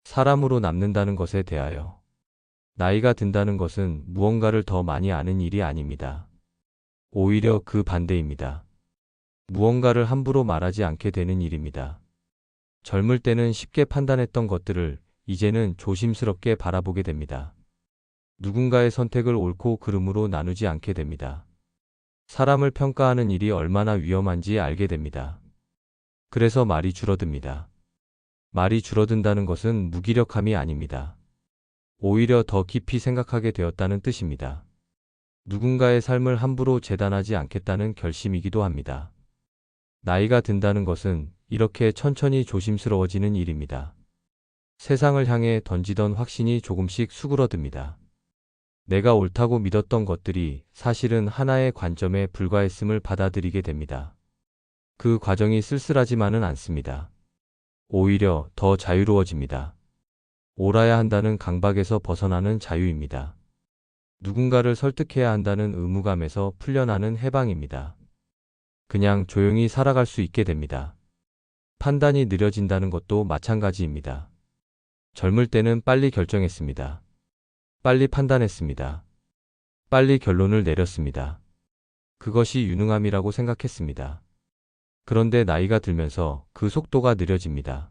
사람으로 남는다는 것에 대하여. 나이가 든다는 것은 무언가를 더 많이 아는 일이 아닙니다. 오히려 그 반대입니다. 무언가를 함부로 말하지 않게 되는 일입니다. 젊을 때는 쉽게 판단했던 것들을 이제는 조심스럽게 바라보게 됩니다. 누군가의 선택을 옳고 그름으로 나누지 않게 됩니다. 사람을 평가하는 일이 얼마나 위험한지 알게 됩니다. 그래서 말이 줄어듭니다. 말이 줄어든다는 것은 무기력함이 아닙니다. 오히려 더 깊이 생각하게 되었다는 뜻입니다. 누군가의 삶을 함부로 재단하지 않겠다는 결심이기도 합니다. 나이가 든다는 것은 이렇게 천천히 조심스러워지는 일입니다. 세상을 향해 던지던 확신이 조금씩 수그러듭니다. 내가 옳다고 믿었던 것들이 사실은 하나의 관점에 불과했음을 받아들이게 됩니다. 그 과정이 쓸쓸하지만은 않습니다. 오히려 더 자유로워집니다. 옳아야 한다는 강박에서 벗어나는 자유입니다. 누군가를 설득해야 한다는 의무감에서 풀려나는 해방입니다. 그냥 조용히 살아갈 수 있게 됩니다. 판단이 느려진다는 것도 마찬가지입니다. 젊을 때는 빨리 결정했습니다. 빨리 판단했습니다. 빨리 결론을 내렸습니다. 그것이 유능함이라고 생각했습니다. 그런데 나이가 들면서 그 속도가 느려집니다.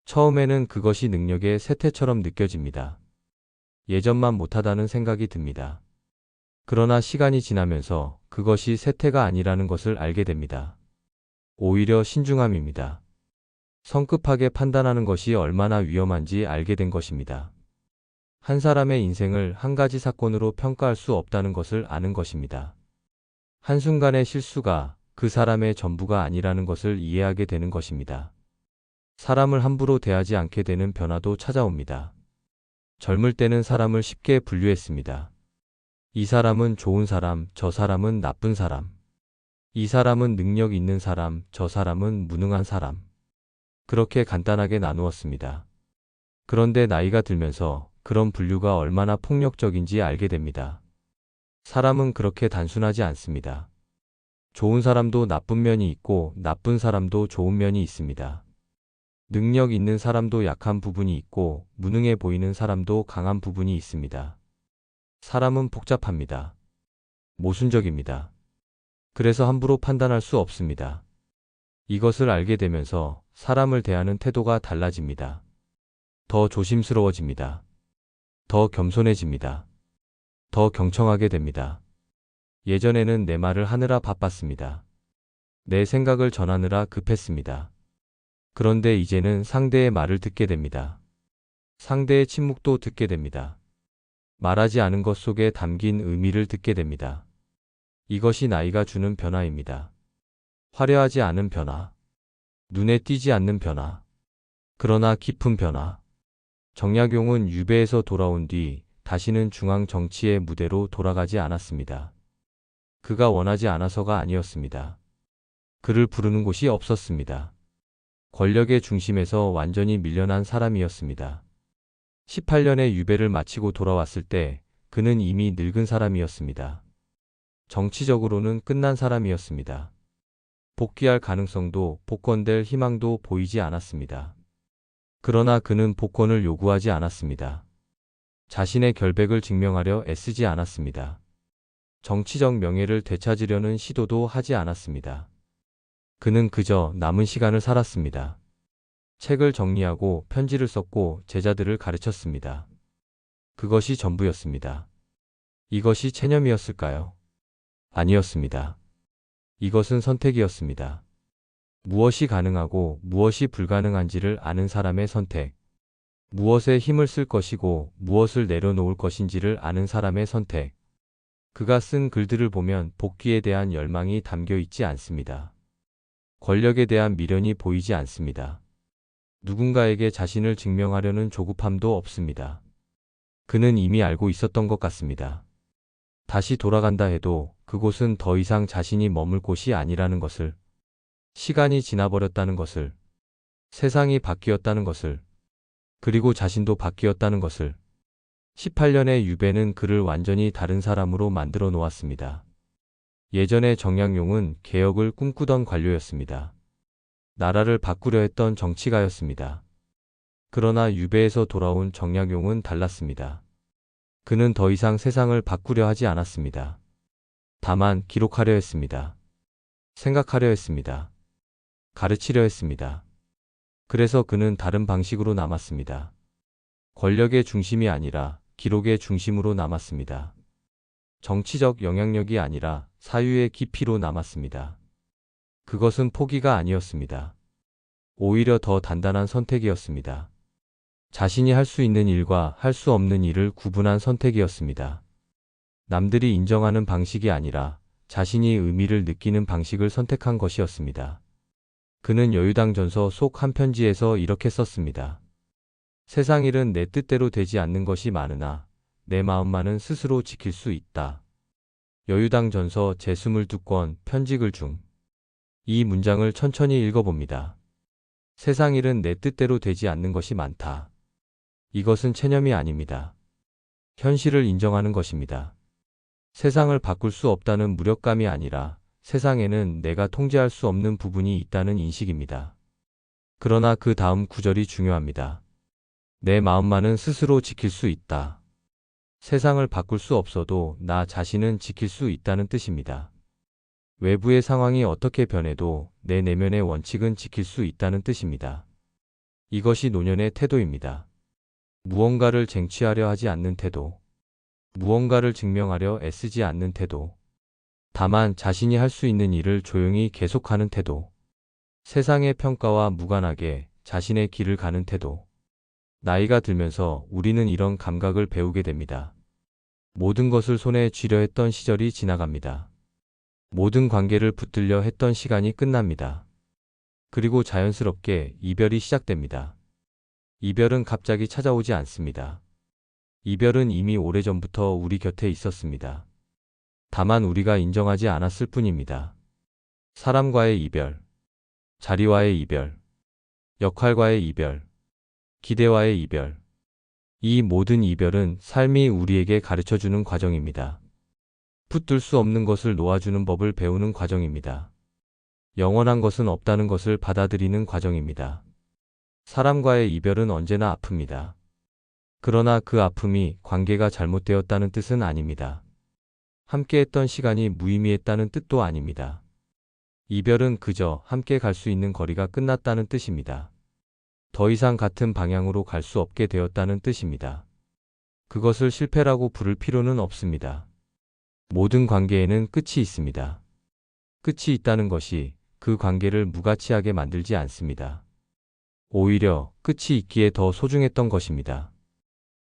처음에는 그것이 능력의 쇠퇴처럼 느껴집니다. 예전만 못하다는 생각이 듭니다. 그러나 시간이 지나면서 그것이 쇠퇴가 아니라는 것을 알게 됩니다. 오히려 신중함입니다. 성급하게 판단하는 것이 얼마나 위험한지 알게 된 것입니다. 한 사람의 인생을 한 가지 사건으로 평가할 수 없다는 것을 아는 것입니다. 한순간의 실수가 그 사람의 전부가 아니라는 것을 이해하게 되는 것입니다. 사람을 함부로 대하지 않게 되는 변화도 찾아옵니다. 젊을 때는 사람을 쉽게 분류했습니다. 이 사람은 좋은 사람, 저 사람은 나쁜 사람. 이 사람은 능력 있는 사람, 저 사람은 무능한 사람. 그렇게 간단하게 나누었습니다. 그런데 나이가 들면서 그런 분류가 얼마나 폭력적인지 알게 됩니다. 사람은 그렇게 단순하지 않습니다. 좋은 사람도 나쁜 면이 있고 나쁜 사람도 좋은 면이 있습니다. 능력 있는 사람도 약한 부분이 있고 무능해 보이는 사람도 강한 부분이 있습니다. 사람은 복잡합니다. 모순적입니다. 그래서 함부로 판단할 수 없습니다. 이것을 알게 되면서 사람을 대하는 태도가 달라집니다. 더 조심스러워집니다. 더 겸손해집니다. 더 경청하게 됩니다. 예전에는 내 말을 하느라 바빴습니다. 내 생각을 전하느라 급했습니다. 그런데 이제는 상대의 말을 듣게 됩니다. 상대의 침묵도 듣게 됩니다. 말하지 않은 것 속에 담긴 의미를 듣게 됩니다. 이것이 나이가 주는 변화입니다. 화려하지 않은 변화. 눈에 띄지 않는 변화. 그러나 깊은 변화. 정약용은 유배에서 돌아온 뒤 다시는 중앙 정치의 무대로 돌아가지 않았습니다. 그가 원하지 않아서가 아니었습니다. 그를 부르는 곳이 없었습니다. 권력의 중심에서 완전히 밀려난 사람이었습니다. 18년의 유배를 마치고 돌아왔을 때 그는 이미 늙은 사람이었습니다. 정치적으로는 끝난 사람이었습니다. 복귀할 가능성도 복권될 희망도 보이지 않았습니다. 그러나 그는 복권을 요구하지 않았습니다. 자신의 결백을 증명하려 애쓰지 않았습니다. 정치적 명예를 되찾으려는 시도도 하지 않았습니다. 그는 그저 남은 시간을 살았습니다. 책을 정리하고 편지를 썼고 제자들을 가르쳤습니다. 그것이 전부였습니다. 이것이 체념이었을까요? 아니었습니다. 이것은 선택이었습니다. 무엇이 가능하고 무엇이 불가능한지를 아는 사람의 선택. 무엇에 힘을 쓸 것이고 무엇을 내려놓을 것인지를 아는 사람의 선택. 그가 쓴 글들을 보면 복귀에 대한 열망이 담겨 있지 않습니다. 권력에 대한 미련이 보이지 않습니다. 누군가에게 자신을 증명하려는 조급함도 없습니다. 그는 이미 알고 있었던 것 같습니다. 다시 돌아간다 해도 그곳은 더 이상 자신이 머물 곳이 아니라는 것을, 시간이 지나버렸다는 것을, 세상이 바뀌었다는 것을, 그리고 자신도 바뀌었다는 것을. 18년의 유배는 그를 완전히 다른 사람으로 만들어 놓았습니다. 예전의 정약용은 개혁을 꿈꾸던 관료였습니다. 나라를 바꾸려 했던 정치가였습니다. 그러나 유배에서 돌아온 정약용은 달랐습니다. 그는 더 이상 세상을 바꾸려 하지 않았습니다. 다만 기록하려 했습니다. 생각하려 했습니다. 가르치려 했습니다. 그래서 그는 다른 방식으로 남았습니다. 권력의 중심이 아니라 기록의 중심으로 남았습니다. 정치적 영향력이 아니라 사유의 깊이로 남았습니다. 그것은 포기가 아니었습니다. 오히려 더 단단한 선택이었습니다. 자신이 할 수 있는 일과 할 수 없는 일을 구분한 선택이었습니다. 남들이 인정하는 방식이 아니라 자신이 의미를 느끼는 방식을 선택한 것이었습니다. 그는 여유당전서 속 한 편지에서 이렇게 썼습니다. 세상 일은 내 뜻대로 되지 않는 것이 많으나 내 마음만은 스스로 지킬 수 있다. 여유당전서 제22권 편지글 중 이 문장을 천천히 읽어봅니다. 세상 일은 내 뜻대로 되지 않는 것이 많다. 이것은 체념이 아닙니다. 현실을 인정하는 것입니다. 세상을 바꿀 수 없다는 무력감이 아니라 세상에는 내가 통제할 수 없는 부분이 있다는 인식입니다. 그러나 그 다음 구절이 중요합니다. 내 마음만은 스스로 지킬 수 있다. 세상을 바꿀 수 없어도 나 자신은 지킬 수 있다는 뜻입니다. 외부의 상황이 어떻게 변해도 내 내면의 원칙은 지킬 수 있다는 뜻입니다. 이것이 노년의 태도입니다. 무언가를 쟁취하려 하지 않는 태도, 무언가를 증명하려 애쓰지 않는 태도, 다만 자신이 할 수 있는 일을 조용히 계속하는 태도, 세상의 평가와 무관하게 자신의 길을 가는 태도. 나이가 들면서 우리는 이런 감각을 배우게 됩니다. 모든 것을 손에 쥐려 했던 시절이 지나갑니다. 모든 관계를 붙들려 했던 시간이 끝납니다. 그리고 자연스럽게 이별이 시작됩니다. 이별은 갑자기 찾아오지 않습니다. 이별은 이미 오래전부터 우리 곁에 있었습니다. 다만 우리가 인정하지 않았을 뿐입니다. 사람과의 이별, 자리와의 이별, 역할과의 이별, 기대와의 이별. 이 모든 이별은 삶이 우리에게 가르쳐주는 과정입니다. 붙들 수 없는 것을 놓아주는 법을 배우는 과정입니다. 영원한 것은 없다는 것을 받아들이는 과정입니다. 사람과의 이별은 언제나 아픕니다. 그러나 그 아픔이 관계가 잘못되었다는 뜻은 아닙니다. 함께했던 시간이 무의미했다는 뜻도 아닙니다. 이별은 그저 함께 갈 수 있는 거리가 끝났다는 뜻입니다. 더 이상 같은 방향으로 갈 수 없게 되었다는 뜻입니다. 그것을 실패라고 부를 필요는 없습니다. 모든 관계에는 끝이 있습니다. 끝이 있다는 것이 그 관계를 무가치하게 만들지 않습니다. 오히려 끝이 있기에 더 소중했던 것입니다.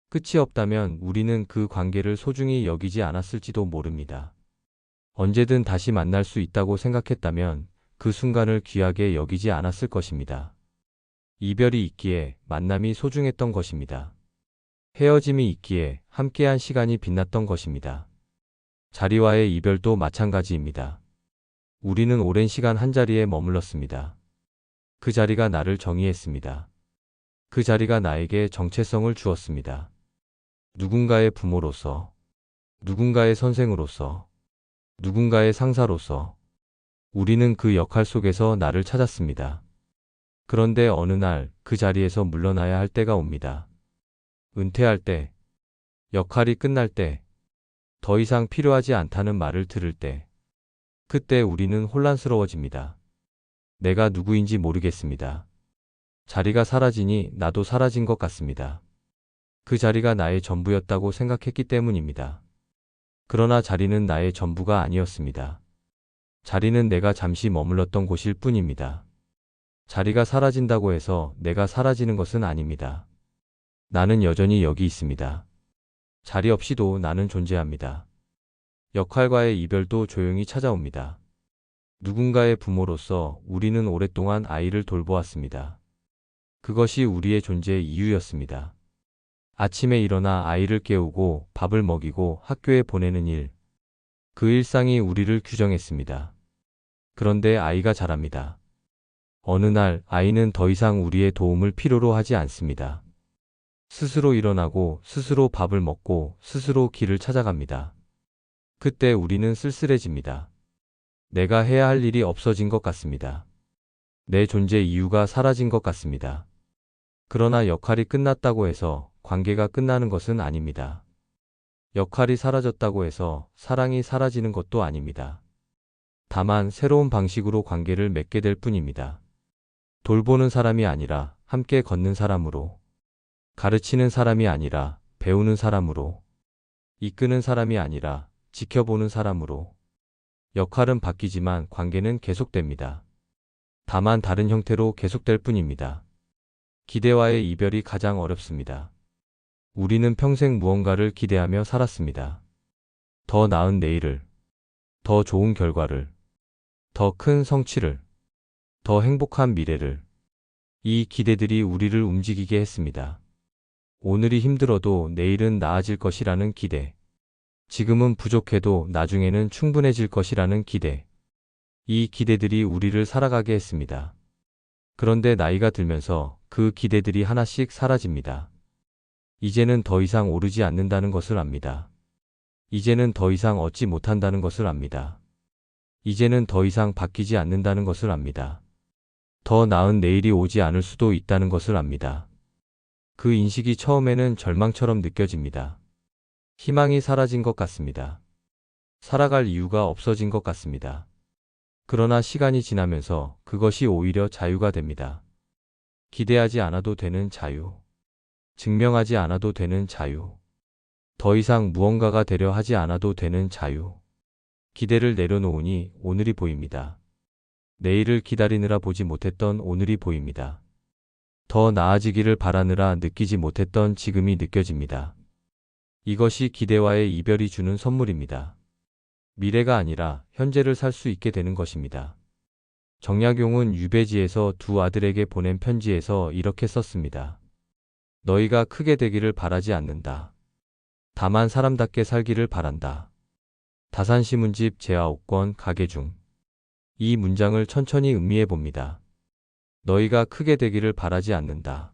끝이 없다면 우리는 그 관계를 소중히 여기지 않았을지도 모릅니다. 언제든 다시 만날 수 있다고 생각했다면 그 순간을 귀하게 여기지 않았을 것입니다. 이별이 있기에 만남이 소중했던 것입니다. 헤어짐이 있기에 함께한 시간이 빛났던 것입니다. 자리와의 이별도 마찬가지입니다. 우리는 오랜 시간 한자리에 머물렀습니다. 그 자리가 나를 정의했습니다. 그 자리가 나에게 정체성을 주었습니다. 누군가의 부모로서, 누군가의 선생으로서, 누군가의 상사로서 우리는 그 역할 속에서 나를 찾았습니다. 그런데 어느 날 그 자리에서 물러나야 할 때가 옵니다. 은퇴할 때, 역할이 끝날 때, 더 이상 필요하지 않다는 말을 들을 때, 그때 우리는 혼란스러워집니다. 내가 누구인지 모르겠습니다. 자리가 사라지니 나도 사라진 것 같습니다. 그 자리가 나의 전부였다고 생각했기 때문입니다. 그러나 자리는 나의 전부가 아니었습니다. 자리는 내가 잠시 머물렀던 곳일 뿐입니다. 자리가 사라진다고 해서 내가 사라지는 것은 아닙니다. 나는 여전히 여기 있습니다. 자리 없이도 나는 존재합니다. 역할과의 이별도 조용히 찾아옵니다. 누군가의 부모로서 우리는 오랫동안 아이를 돌보았습니다. 그것이 우리의 존재의 이유였습니다. 아침에 일어나 아이를 깨우고 밥을 먹이고 학교에 보내는 일. 그 일상이 우리를 규정했습니다. 그런데 아이가 자랍니다. 어느 날 아이는 더 이상 우리의 도움을 필요로 하지 않습니다. 스스로 일어나고 스스로 밥을 먹고 스스로 길을 찾아갑니다. 그때 우리는 쓸쓸해집니다. 내가 해야 할 일이 없어진 것 같습니다. 내 존재 이유가 사라진 것 같습니다. 그러나 역할이 끝났다고 해서 관계가 끝나는 것은 아닙니다. 역할이 사라졌다고 해서 사랑이 사라지는 것도 아닙니다. 다만 새로운 방식으로 관계를 맺게 될 뿐입니다. 돌보는 사람이 아니라 함께 걷는 사람으로, 가르치는 사람이 아니라 배우는 사람으로, 이끄는 사람이 아니라 지켜보는 사람으로. 역할은 바뀌지만 관계는 계속됩니다. 다만 다른 형태로 계속될 뿐입니다. 기대와의 이별이 가장 어렵습니다. 우리는 평생 무언가를 기대하며 살았습니다. 더 나은 내일을, 더 좋은 결과를, 더 큰 성취를, 더 행복한 미래를. 이 기대들이 우리를 움직이게 했습니다. 오늘이 힘들어도 내일은 나아질 것이라는 기대. 지금은 부족해도 나중에는 충분해질 것이라는 기대. 이 기대들이 우리를 살아가게 했습니다. 그런데 나이가 들면서 그 기대들이 하나씩 사라집니다. 이제는 더 이상 오르지 않는다는 것을 압니다. 이제는 더 이상 얻지 못한다는 것을 압니다. 이제는 더 이상 바뀌지 않는다는 것을 압니다. 더 나은 내일이 오지 않을 수도 있다는 것을 압니다. 그 인식이 처음에는 절망처럼 느껴집니다. 희망이 사라진 것 같습니다. 살아갈 이유가 없어진 것 같습니다. 그러나 시간이 지나면서 그것이 오히려 자유가 됩니다. 기대하지 않아도 되는 자유. 증명하지 않아도 되는 자유. 더 이상 무언가가 되려 하지 않아도 되는 자유. 기대를 내려놓으니 오늘이 보입니다. 내일을 기다리느라 보지 못했던 오늘이 보입니다. 더 나아지기를 바라느라 느끼지 못했던 지금이 느껴집니다. 이것이 기대와의 이별이 주는 선물입니다. 미래가 아니라 현재를 살 수 있게 되는 것입니다. 정약용은 유배지에서 두 아들에게 보낸 편지에서 이렇게 썼습니다. 너희가 크게 되기를 바라지 않는다. 다만 사람답게 살기를 바란다. 다산신문집 제9권 가계 중. 이 문장을 천천히 음미해 봅니다. 너희가 크게 되기를 바라지 않는다.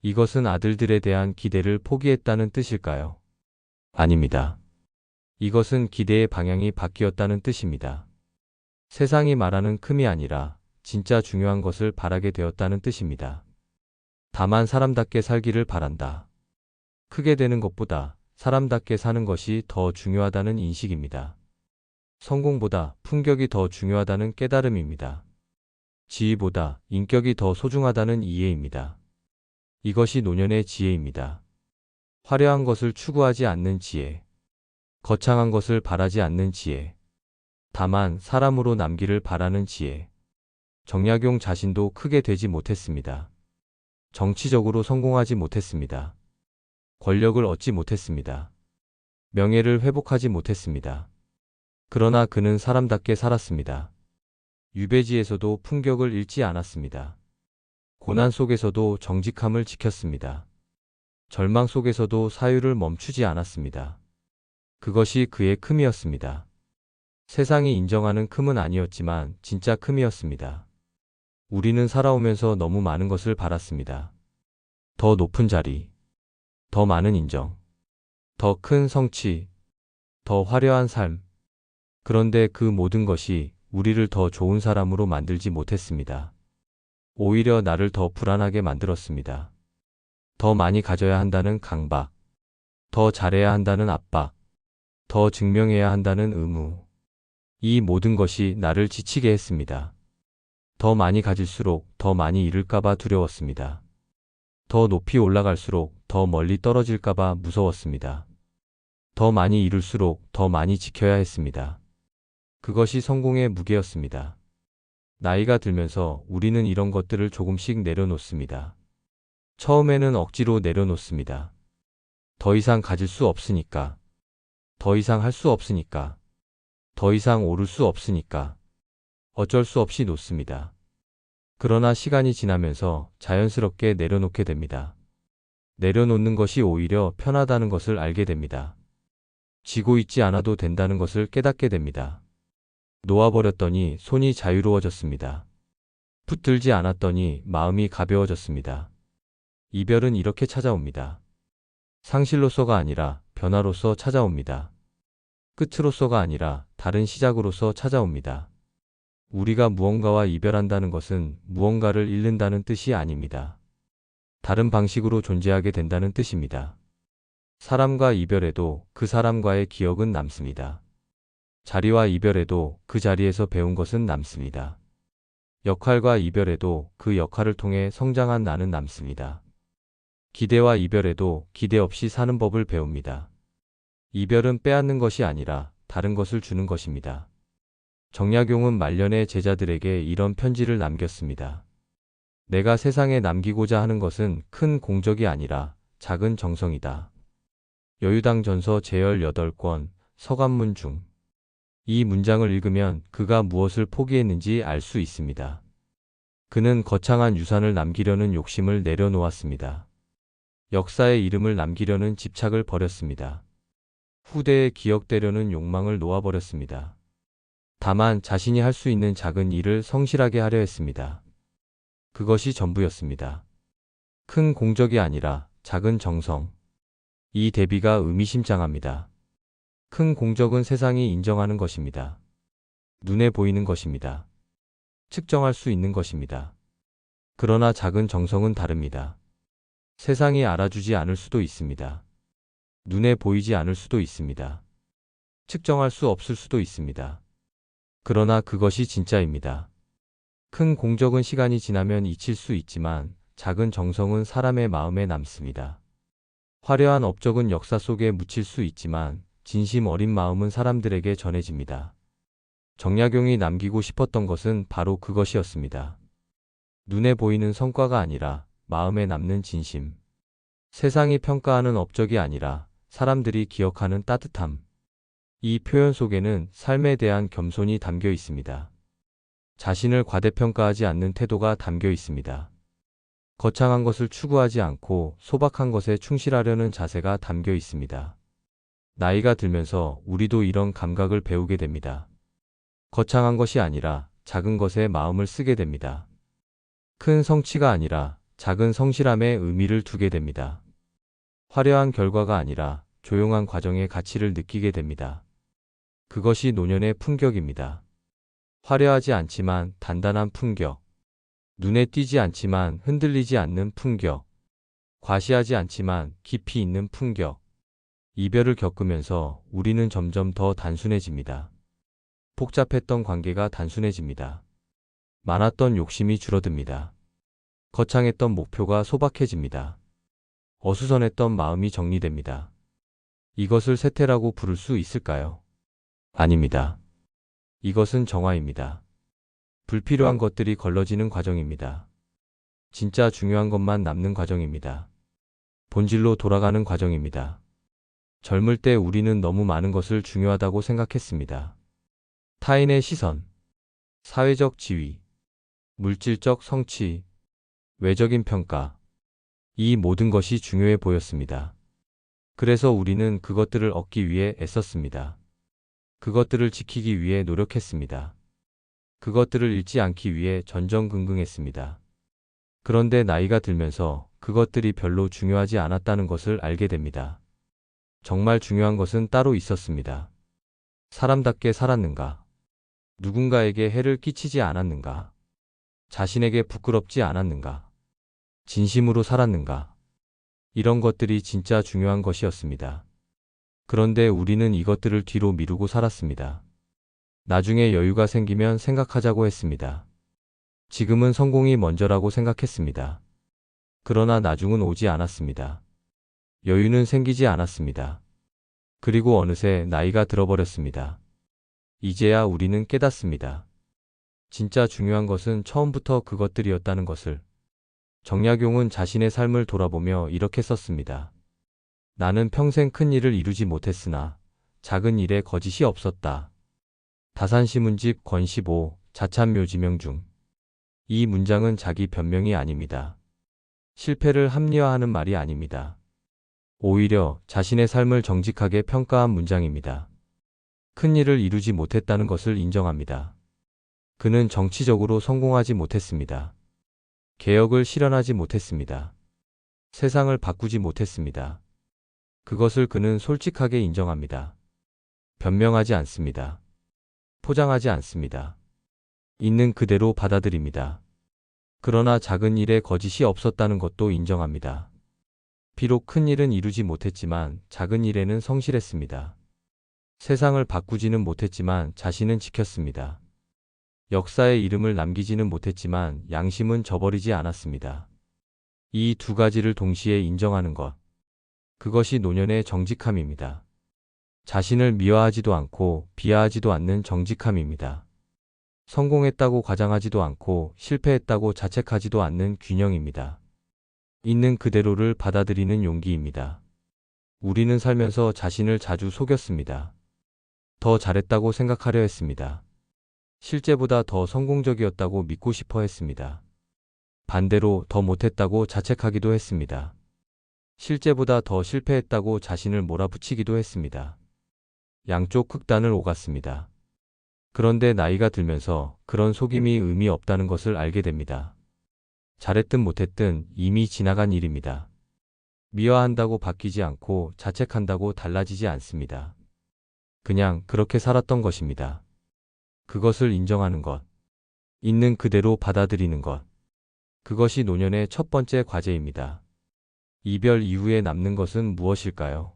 이것은 아들들에 대한 기대를 포기했다는 뜻일까요? 아닙니다. 이것은 기대의 방향이 바뀌었다는 뜻입니다. 세상이 말하는 큼이 아니라 진짜 중요한 것을 바라게 되었다는 뜻입니다. 다만 사람답게 살기를 바란다. 크게 되는 것보다 사람답게 사는 것이 더 중요하다는 인식입니다. 성공보다 품격이 더 중요하다는 깨달음입니다. 지위보다 인격이 더 소중하다는 이해입니다. 이것이 노년의 지혜입니다. 화려한 것을 추구하지 않는 지혜. 거창한 것을 바라지 않는 지혜. 다만 사람으로 남기를 바라는 지혜. 정약용 자신도 크게 되지 못했습니다. 정치적으로 성공하지 못했습니다. 권력을 얻지 못했습니다. 명예를 회복하지 못했습니다. 그러나 그는 사람답게 살았습니다. 유배지에서도 품격을 잃지 않았습니다. 고난 속에서도 정직함을 지켰습니다. 절망 속에서도 사유를 멈추지 않았습니다. 그것이 그의 큼이었습니다. 세상이 인정하는 큼은 아니었지만 진짜 큼이었습니다. 우리는 살아오면서 너무 많은 것을 바랐습니다. 더 높은 자리, 더 많은 인정, 더 큰 성취, 더 화려한 삶. 그런데 그 모든 것이 우리를 더 좋은 사람으로 만들지 못했습니다. 오히려 나를 더 불안하게 만들었습니다. 더 많이 가져야 한다는 강박, 더 잘해야 한다는 압박, 더 증명해야 한다는 의무. 이 모든 것이 나를 지치게 했습니다. 더 많이 가질수록 더 많이 잃을까봐 두려웠습니다. 더 높이 올라갈수록 더 멀리 떨어질까봐 무서웠습니다. 더 많이 이룰수록 더 많이 지켜야 했습니다. 그것이 성공의 무게였습니다. 나이가 들면서 우리는 이런 것들을 조금씩 내려놓습니다. 처음에는 억지로 내려놓습니다. 더 이상 가질 수 없으니까. 더 이상 할 수 없으니까. 더 이상 오를 수 없으니까. 어쩔 수 없이 놓습니다. 그러나 시간이 지나면서 자연스럽게 내려놓게 됩니다. 내려놓는 것이 오히려 편하다는 것을 알게 됩니다. 쥐고 있지 않아도 된다는 것을 깨닫게 됩니다. 놓아버렸더니 손이 자유로워졌습니다. 붙들지 않았더니 마음이 가벼워졌습니다. 이별은 이렇게 찾아옵니다. 상실로서가 아니라 변화로서 찾아옵니다. 끝으로서가 아니라 다른 시작으로서 찾아옵니다. 우리가 무언가와 이별한다는 것은 무언가를 잃는다는 뜻이 아닙니다. 다른 방식으로 존재하게 된다는 뜻입니다. 사람과 이별해도 그 사람과의 기억은 남습니다. 자리와 이별해도 그 자리에서 배운 것은 남습니다. 역할과 이별해도 그 역할을 통해 성장한 나는 남습니다. 기대와 이별해도 기대 없이 사는 법을 배웁니다. 이별은 빼앗는 것이 아니라 다른 것을 주는 것입니다. 정약용은 말년에 제자들에게 이런 편지를 남겼습니다. 내가 세상에 남기고자 하는 것은 큰 공적이 아니라 작은 정성이다. 여유당전서 제18권 서간문 중. 이 문장을 읽으면 그가 무엇을 포기했는지 알 수 있습니다. 그는 거창한 유산을 남기려는 욕심을 내려놓았습니다. 역사의 이름을 남기려는 집착을 버렸습니다. 후대에 기억되려는 욕망을 놓아버렸습니다. 다만 자신이 할 수 있는 작은 일을 성실하게 하려 했습니다. 그것이 전부였습니다. 큰 공적이 아니라 작은 정성. 이 대비가 의미심장합니다. 큰 공적은 세상이 인정하는 것입니다. 눈에 보이는 것입니다. 측정할 수 있는 것입니다. 그러나 작은 정성은 다릅니다. 세상이 알아주지 않을 수도 있습니다. 눈에 보이지 않을 수도 있습니다. 측정할 수 없을 수도 있습니다. 그러나 그것이 진짜입니다. 큰 공적은 시간이 지나면 잊힐 수 있지만 작은 정성은 사람의 마음에 남습니다. 화려한 업적은 역사 속에 묻힐 수 있지만 진심 어린 마음은 사람들에게 전해집니다. 정약용이 남기고 싶었던 것은 바로 그것이었습니다. 눈에 보이는 성과가 아니라 마음에 남는 진심. 세상이 평가하는 업적이 아니라 사람들이 기억하는 따뜻함. 이 표현 속에는 삶에 대한 겸손이 담겨 있습니다. 자신을 과대평가하지 않는 태도가 담겨 있습니다. 거창한 것을 추구하지 않고 소박한 것에 충실하려는 자세가 담겨 있습니다. 나이가 들면서 우리도 이런 감각을 배우게 됩니다. 거창한 것이 아니라 작은 것에 마음을 쓰게 됩니다. 큰 성취가 아니라 작은 성실함에 의미를 두게 됩니다. 화려한 결과가 아니라 조용한 과정의 가치를 느끼게 됩니다. 그것이 노년의 품격입니다. 화려하지 않지만 단단한 품격. 눈에 띄지 않지만 흔들리지 않는 품격. 과시하지 않지만 깊이 있는 품격. 이별을 겪으면서 우리는 점점 더 단순해집니다. 복잡했던 관계가 단순해집니다. 많았던 욕심이 줄어듭니다. 거창했던 목표가 소박해집니다. 어수선했던 마음이 정리됩니다. 이것을 세태라고 부를 수 있을까요? 아닙니다. 이것은 정화입니다. 불필요한 것들이 걸러지는 과정입니다. 진짜 중요한 것만 남는 과정입니다. 본질로 돌아가는 과정입니다. 젊을 때 우리는 너무 많은 것을 중요하다고 생각했습니다. 타인의 시선, 사회적 지위, 물질적 성취, 외적인 평가. 이 모든 것이 중요해 보였습니다. 그래서 우리는 그것들을 얻기 위해 애썼습니다. 그것들을 지키기 위해 노력했습니다. 그것들을 잃지 않기 위해 전전긍긍했습니다. 그런데 나이가 들면서 그것들이 별로 중요하지 않았다는 것을 알게 됩니다. 정말 중요한 것은 따로 있었습니다. 사람답게 살았는가? 누군가에게 해를 끼치지 않았는가? 자신에게 부끄럽지 않았는가? 진심으로 살았는가? 이런 것들이 진짜 중요한 것이었습니다. 그런데 우리는 이것들을 뒤로 미루고 살았습니다. 나중에 여유가 생기면 생각하자고 했습니다. 지금은 성공이 먼저라고 생각했습니다. 그러나 나중은 오지 않았습니다. 여유는 생기지 않았습니다. 그리고 어느새 나이가 들어버렸습니다. 이제야 우리는 깨닫습니다. 진짜 중요한 것은 처음부터 그것들이었다는 것을. 정약용은 자신의 삶을 돌아보며 이렇게 썼습니다. 나는 평생 큰 일을 이루지 못했으나 작은 일에 거짓이 없었다. 다산시문집 권 15 자찬묘지명 중. 이 문장은 자기 변명이 아닙니다. 실패를 합리화하는 말이 아닙니다. 오히려 자신의 삶을 정직하게 평가한 문장입니다. 큰 일을 이루지 못했다는 것을 인정합니다. 그는 정치적으로 성공하지 못했습니다. 개혁을 실현하지 못했습니다. 세상을 바꾸지 못했습니다. 그것을 그는 솔직하게 인정합니다. 변명하지 않습니다. 포장하지 않습니다. 있는 그대로 받아들입니다. 그러나 작은 일에 거짓이 없었다는 것도 인정합니다. 비록 큰 일은 이루지 못했지만 작은 일에는 성실했습니다. 세상을 바꾸지는 못했지만 자신은 지켰습니다. 역사에 이름을 남기지는 못했지만 양심은 저버리지 않았습니다. 이 두 가지를 동시에 인정하는 것. 그것이 노년의 정직함입니다. 자신을 미화하지도 않고 비하하지도 않는 정직함입니다. 성공했다고 과장하지도 않고 실패했다고 자책하지도 않는 균형입니다. 있는 그대로를 받아들이는 용기입니다. 우리는 살면서 자신을 자주 속였습니다. 더 잘했다고 생각하려 했습니다. 실제보다 더 성공적이었다고 믿고 싶어 했습니다. 반대로 더 못했다고 자책하기도 했습니다. 실제보다 더 실패했다고 자신을 몰아붙이기도 했습니다. 양쪽 극단을 오갔습니다. 그런데 나이가 들면서 그런 속임이 의미 없다는 것을 알게 됩니다. 잘했든 못했든 이미 지나간 일입니다. 미화한다고 바뀌지 않고 자책한다고 달라지지 않습니다. 그냥 그렇게 살았던 것입니다. 그것을 인정하는 것, 있는 그대로 받아들이는 것. 그것이 노년의 첫 번째 과제입니다. 이별 이후에 남는 것은 무엇일까요?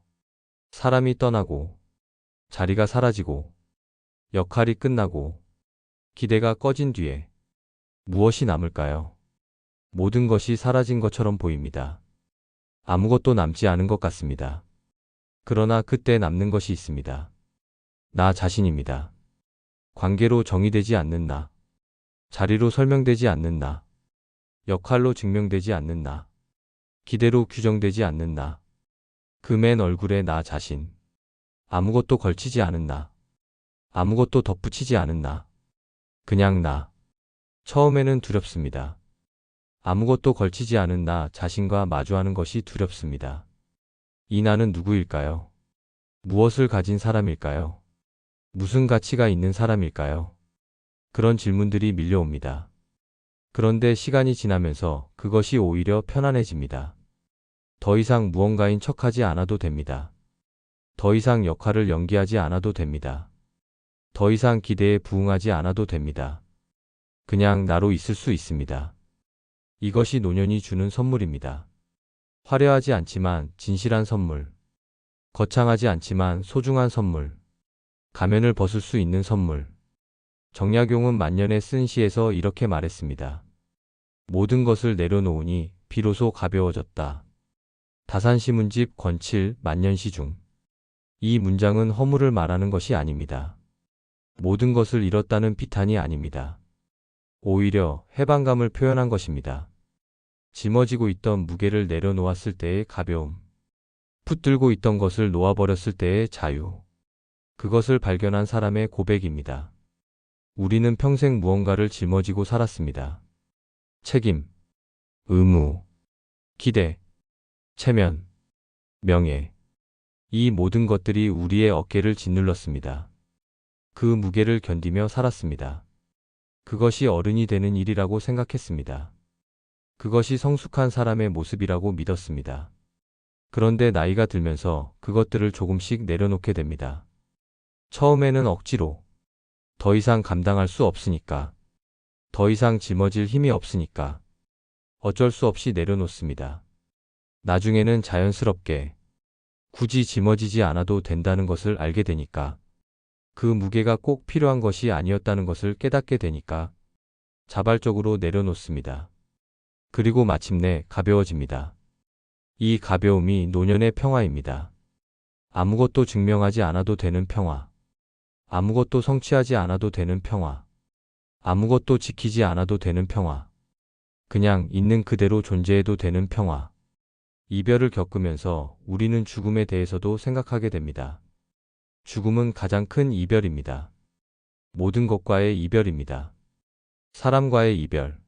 사람이 떠나고, 자리가 사라지고, 역할이 끝나고, 기대가 꺼진 뒤에 무엇이 남을까요? 모든 것이 사라진 것처럼 보입니다. 아무것도 남지 않은 것 같습니다. 그러나 그때 남는 것이 있습니다. 나 자신입니다. 관계로 정의되지 않는 나, 자리로 설명되지 않는 나, 역할로 증명되지 않는 나, 기대로 규정되지 않는 나, 그 맨 얼굴의 나 자신, 아무것도 걸치지 않은 나, 아무것도 덧붙이지 않은 나, 그냥 나. 처음에는 두렵습니다. 아무것도 걸치지 않은 나 자신과 마주하는 것이 두렵습니다. 이 나는 누구일까요? 무엇을 가진 사람일까요? 무슨 가치가 있는 사람일까요? 그런 질문들이 밀려옵니다. 그런데 시간이 지나면서 그것이 오히려 편안해집니다. 더 이상 무언가인 척하지 않아도 됩니다. 더 이상 역할을 연기하지 않아도 됩니다. 더 이상 기대에 부응하지 않아도 됩니다. 그냥 나로 있을 수 있습니다. 이것이 노년이 주는 선물입니다. 화려하지 않지만 진실한 선물. 거창하지 않지만 소중한 선물. 가면을 벗을 수 있는 선물. 정약용은 만년에 쓴 시에서 이렇게 말했습니다. 모든 것을 내려놓으니 비로소 가벼워졌다. 다산시문집 권칠 만년시 중. 이 문장은 허물을 말하는 것이 아닙니다. 모든 것을 잃었다는 비탄이 아닙니다. 오히려 해방감을 표현한 것입니다. 짊어지고 있던 무게를 내려놓았을 때의 가벼움. 붙들고 있던 것을 놓아버렸을 때의 자유. 그것을 발견한 사람의 고백입니다. 우리는 평생 무언가를 짊어지고 살았습니다. 책임, 의무, 기대, 체면, 명예. 이 모든 것들이 우리의 어깨를 짓눌렀습니다. 그 무게를 견디며 살았습니다. 그것이 어른이 되는 일이라고 생각했습니다. 그것이 성숙한 사람의 모습이라고 믿었습니다. 그런데 나이가 들면서 그것들을 조금씩 내려놓게 됩니다. 처음에는 억지로. 더 이상 감당할 수 없으니까. 더 이상 짊어질 힘이 없으니까. 어쩔 수 없이 내려놓습니다. 나중에는 자연스럽게. 굳이 짊어지지 않아도 된다는 것을 알게 되니까. 그 무게가 꼭 필요한 것이 아니었다는 것을 깨닫게 되니까. 자발적으로 내려놓습니다. 그리고 마침내 가벼워집니다. 이 가벼움이 노년의 평화입니다. 아무것도 증명하지 않아도 되는 평화. 아무것도 성취하지 않아도 되는 평화. 아무것도 지키지 않아도 되는 평화. 그냥 있는 그대로 존재해도 되는 평화. 이별을 겪으면서 우리는 죽음에 대해서도 생각하게 됩니다. 죽음은 가장 큰 이별입니다. 모든 것과의 이별입니다. 사람과의 이별,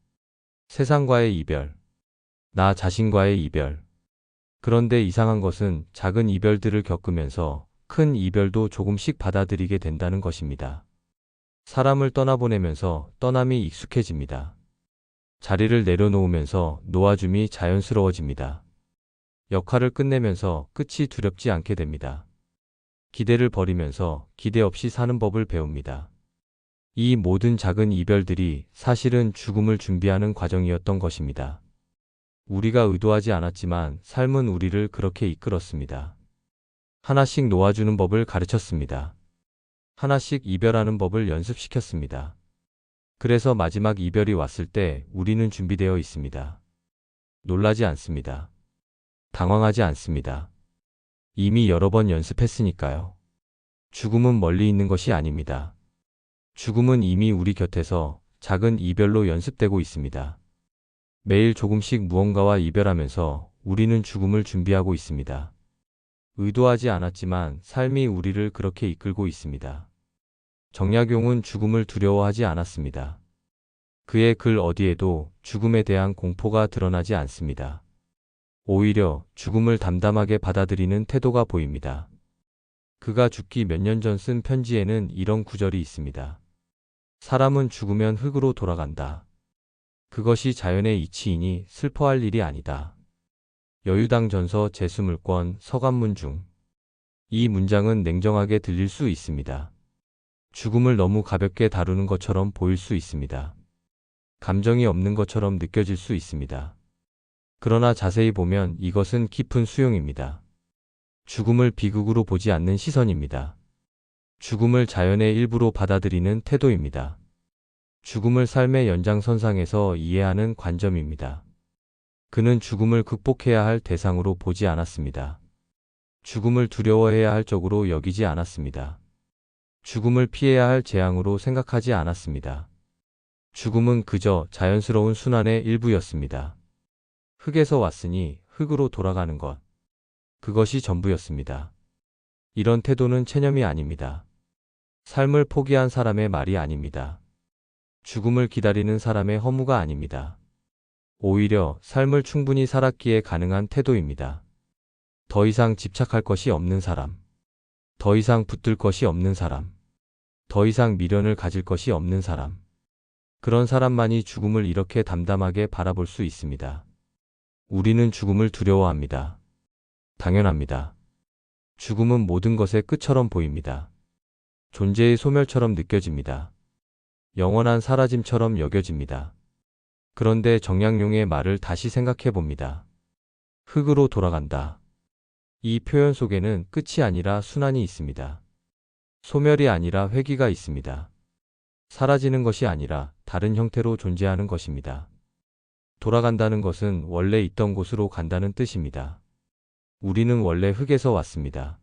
세상과의 이별, 나 자신과의 이별. 그런데 이상한 것은 작은 이별들을 겪으면서 큰 이별도 조금씩 받아들이게 된다는 것입니다. 사람을 떠나보내면서 떠남이 익숙해집니다. 자리를 내려놓으면서 놓아줌이 자연스러워집니다. 역할을 끝내면서 끝이 두렵지 않게 됩니다. 기대를 버리면서 기대 없이 사는 법을 배웁니다. 이 모든 작은 이별들이 사실은 죽음을 준비하는 과정이었던 것입니다. 우리가 의도하지 않았지만 삶은 우리를 그렇게 이끌었습니다. 하나씩 놓아주는 법을 가르쳤습니다. 하나씩 이별하는 법을 연습시켰습니다. 그래서 마지막 이별이 왔을 때 우리는 준비되어 있습니다. 놀라지 않습니다. 당황하지 않습니다. 이미 여러 번 연습했으니까요. 죽음은 멀리 있는 것이 아닙니다. 죽음은 이미 우리 곁에서 작은 이별로 연습되고 있습니다. 매일 조금씩 무언가와 이별하면서 우리는 죽음을 준비하고 있습니다. 의도하지 않았지만 삶이 우리를 그렇게 이끌고 있습니다. 정약용은 죽음을 두려워하지 않았습니다. 그의 글 어디에도 죽음에 대한 공포가 드러나지 않습니다. 오히려 죽음을 담담하게 받아들이는 태도가 보입니다. 그가 죽기 몇 년 전 쓴 편지에는 이런 구절이 있습니다. 사람은 죽으면 흙으로 돌아간다. 그것이 자연의 이치이니 슬퍼할 일이 아니다. 여유당 전서 제수물권 서간문 중. 이 문장은 냉정하게 들릴 수 있습니다. 죽음을 너무 가볍게 다루는 것처럼 보일 수 있습니다. 감정이 없는 것처럼 느껴질 수 있습니다. 그러나 자세히 보면 이것은 깊은 수용입니다. 죽음을 비극으로 보지 않는 시선입니다. 죽음을 자연의 일부로 받아들이는 태도입니다. 죽음을 삶의 연장선상에서 이해하는 관점입니다. 그는 죽음을 극복해야 할 대상으로 보지 않았습니다. 죽음을 두려워해야 할 적으로 여기지 않았습니다. 죽음을 피해야 할 재앙으로 생각하지 않았습니다. 죽음은 그저 자연스러운 순환의 일부였습니다. 흙에서 왔으니 흙으로 돌아가는 것. 그것이 전부였습니다. 이런 태도는 체념이 아닙니다. 삶을 포기한 사람의 말이 아닙니다. 죽음을 기다리는 사람의 허무가 아닙니다. 오히려 삶을 충분히 살았기에 가능한 태도입니다. 더 이상 집착할 것이 없는 사람. 더 이상 붙들 것이 없는 사람. 더 이상 미련을 가질 것이 없는 사람. 그런 사람만이 죽음을 이렇게 담담하게 바라볼 수 있습니다. 우리는 죽음을 두려워합니다. 당연합니다. 죽음은 모든 것의 끝처럼 보입니다. 존재의 소멸처럼 느껴집니다. 영원한 사라짐처럼 여겨집니다. 그런데 정약용의 말을 다시 생각해 봅니다. 흙으로 돌아간다. 이 표현 속에는 끝이 아니라 순환이 있습니다. 소멸이 아니라 회귀가 있습니다. 사라지는 것이 아니라 다른 형태로 존재하는 것입니다. 돌아간다는 것은 원래 있던 곳으로 간다는 뜻입니다. 우리는 원래 흙에서 왔습니다.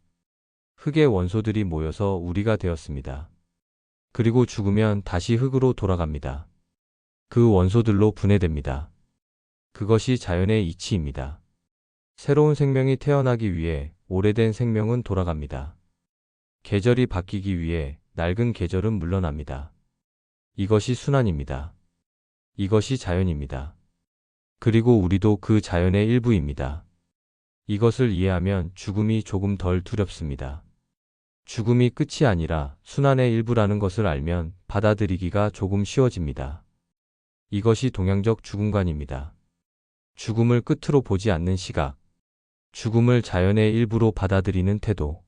흙의 원소들이 모여서 우리가 되었습니다. 그리고 죽으면 다시 흙으로 돌아갑니다. 그 원소들로 분해됩니다. 그것이 자연의 이치입니다. 새로운 생명이 태어나기 위해 오래된 생명은 돌아갑니다. 계절이 바뀌기 위해 낡은 계절은 물러납니다. 이것이 순환입니다. 이것이 자연입니다. 그리고 우리도 그 자연의 일부입니다. 이것을 이해하면 죽음이 조금 덜 두렵습니다. 죽음이 끝이 아니라 순환의 일부라는 것을 알면 받아들이기가 조금 쉬워집니다. 이것이 동양적 죽음관입니다. 죽음을 끝으로 보지 않는 시각, 죽음을 자연의 일부로 받아들이는 태도,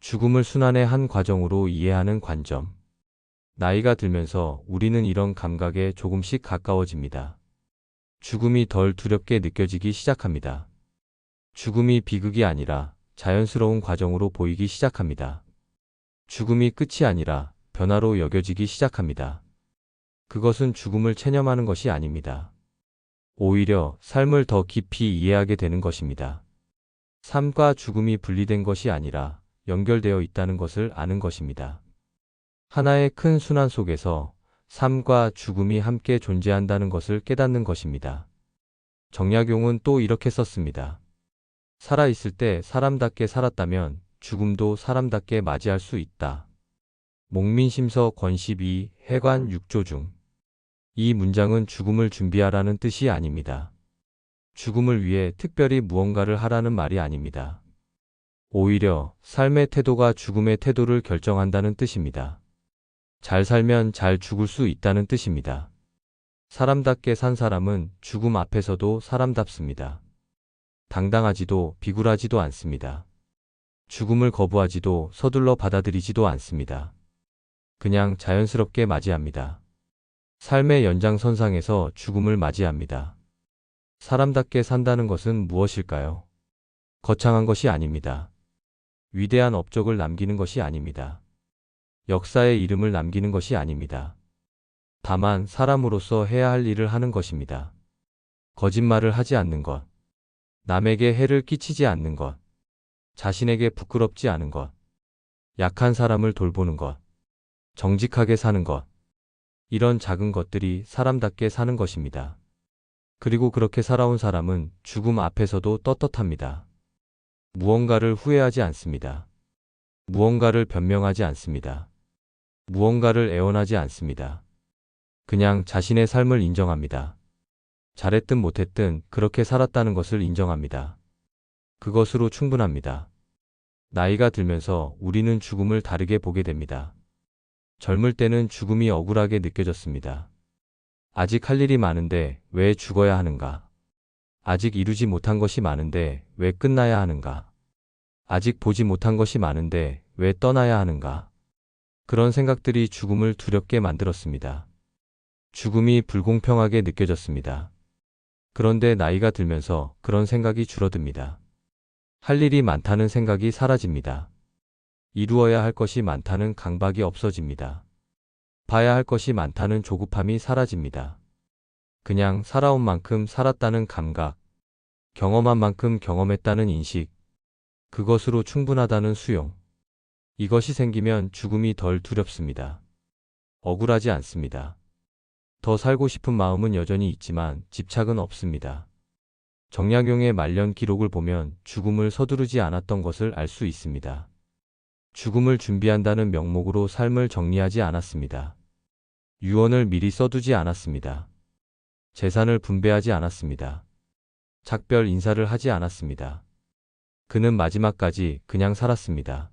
죽음을 순환의 한 과정으로 이해하는 관점. 나이가 들면서 우리는 이런 감각에 조금씩 가까워집니다. 죽음이 덜 두렵게 느껴지기 시작합니다. 죽음이 비극이 아니라 자연스러운 과정으로 보이기 시작합니다. 죽음이 끝이 아니라 변화로 여겨지기 시작합니다. 그것은 죽음을 체념하는 것이 아닙니다. 오히려 삶을 더 깊이 이해하게 되는 것입니다. 삶과 죽음이 분리된 것이 아니라 연결되어 있다는 것을 아는 것입니다. 하나의 큰 순환 속에서 삶과 죽음이 함께 존재한다는 것을 깨닫는 것입니다. 정약용은 또 이렇게 썼습니다. 살아있을 때 사람답게 살았다면 죽음도 사람답게 맞이할 수 있다. 목민심서 권12 해관 6조 중. 이 문장은 죽음을 준비하라는 뜻이 아닙니다. 죽음을 위해 특별히 무언가를 하라는 말이 아닙니다. 오히려 삶의 태도가 죽음의 태도를 결정한다는 뜻입니다. 잘 살면 잘 죽을 수 있다는 뜻입니다. 사람답게 산 사람은 죽음 앞에서도 사람답습니다. 당당하지도 비굴하지도 않습니다. 죽음을 거부하지도 서둘러 받아들이지도 않습니다. 그냥 자연스럽게 맞이합니다. 삶의 연장선상에서 죽음을 맞이합니다. 사람답게 산다는 것은 무엇일까요? 거창한 것이 아닙니다. 위대한 업적을 남기는 것이 아닙니다. 역사의 이름을 남기는 것이 아닙니다. 다만 사람으로서 해야 할 일을 하는 것입니다. 거짓말을 하지 않는 것, 남에게 해를 끼치지 않는 것, 자신에게 부끄럽지 않은 것, 약한 사람을 돌보는 것, 정직하게 사는 것, 이런 작은 것들이 사람답게 사는 것입니다. 그리고 그렇게 살아온 사람은 죽음 앞에서도 떳떳합니다. 무언가를 후회하지 않습니다. 무언가를 변명하지 않습니다. 무언가를 애원하지 않습니다. 그냥 자신의 삶을 인정합니다. 잘했든 못했든 그렇게 살았다는 것을 인정합니다. 그것으로 충분합니다. 나이가 들면서 우리는 죽음을 다르게 보게 됩니다. 젊을 때는 죽음이 억울하게 느껴졌습니다. 아직 할 일이 많은데 왜 죽어야 하는가? 아직 이루지 못한 것이 많은데 왜 끝나야 하는가? 아직 보지 못한 것이 많은데 왜 떠나야 하는가? 그런 생각들이 죽음을 두렵게 만들었습니다. 죽음이 불공평하게 느껴졌습니다. 그런데 나이가 들면서 그런 생각이 줄어듭니다. 할 일이 많다는 생각이 사라집니다. 이루어야 할 것이 많다는 강박이 없어집니다. 봐야 할 것이 많다는 조급함이 사라집니다. 그냥 살아온 만큼 살았다는 감각, 경험한 만큼 경험했다는 인식, 그것으로 충분하다는 수용. 이것이 생기면 죽음이 덜 두렵습니다. 억울하지 않습니다. 더 살고 싶은 마음은 여전히 있지만 집착은 없습니다. 정약용의 말년 기록을 보면 죽음을 서두르지 않았던 것을 알 수 있습니다. 죽음을 준비한다는 명목으로 삶을 정리하지 않았습니다. 유언을 미리 써두지 않았습니다. 재산을 분배하지 않았습니다. 작별 인사를 하지 않았습니다. 그는 마지막까지 그냥 살았습니다.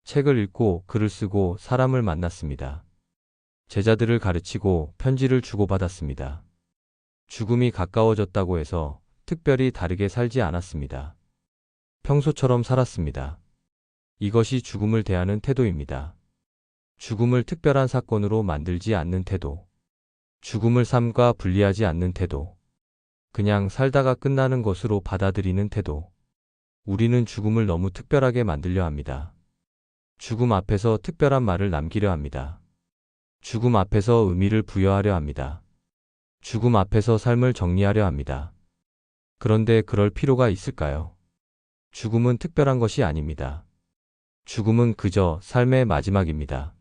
책을 읽고 글을 쓰고 사람을 만났습니다. 제자들을 가르치고 편지를 주고받았습니다. 죽음이 가까워졌다고 해서 특별히 다르게 살지 않았습니다. 평소처럼 살았습니다. 이것이 죽음을 대하는 태도입니다. 죽음을 특별한 사건으로 만들지 않는 태도. 죽음을 삶과 분리하지 않는 태도. 그냥 살다가 끝나는 것으로 받아들이는 태도. 우리는 죽음을 너무 특별하게 만들려 합니다. 죽음 앞에서 특별한 말을 남기려 합니다. 죽음 앞에서 의미를 부여하려 합니다. 죽음 앞에서 삶을 정리하려 합니다. 그런데 그럴 필요가 있을까요? 죽음은 특별한 것이 아닙니다. 죽음은 그저 삶의 마지막입니다.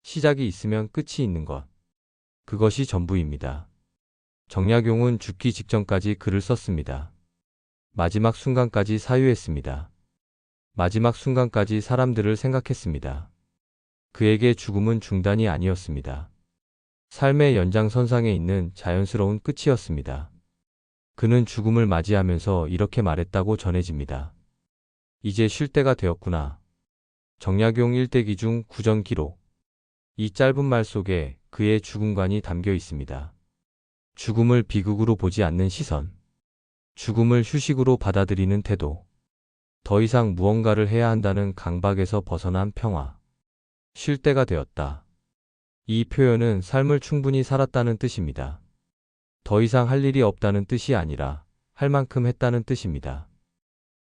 시작이 있으면 끝이 있는 것. 그것이 전부입니다. 정약용은 죽기 직전까지 글을 썼습니다. 마지막 순간까지 사유했습니다. 마지막 순간까지 사람들을 생각했습니다. 그에게 죽음은 중단이 아니었습니다. 삶의 연장선상에 있는 자연스러운 끝이었습니다. 그는 죽음을 맞이하면서 이렇게 말했다고 전해집니다. 이제 쉴 때가 되었구나. 정약용 일대기 중 구전 기록. 이 짧은 말 속에 그의 죽음관이 담겨 있습니다. 죽음을 비극으로 보지 않는 시선. 죽음을 휴식으로 받아들이는 태도. 더 이상 무언가를 해야 한다는 강박에서 벗어난 평화. 쉴 때가 되었다. 이 표현은 삶을 충분히 살았다는 뜻입니다. 더 이상 할 일이 없다는 뜻이 아니라 할 만큼 했다는 뜻입니다.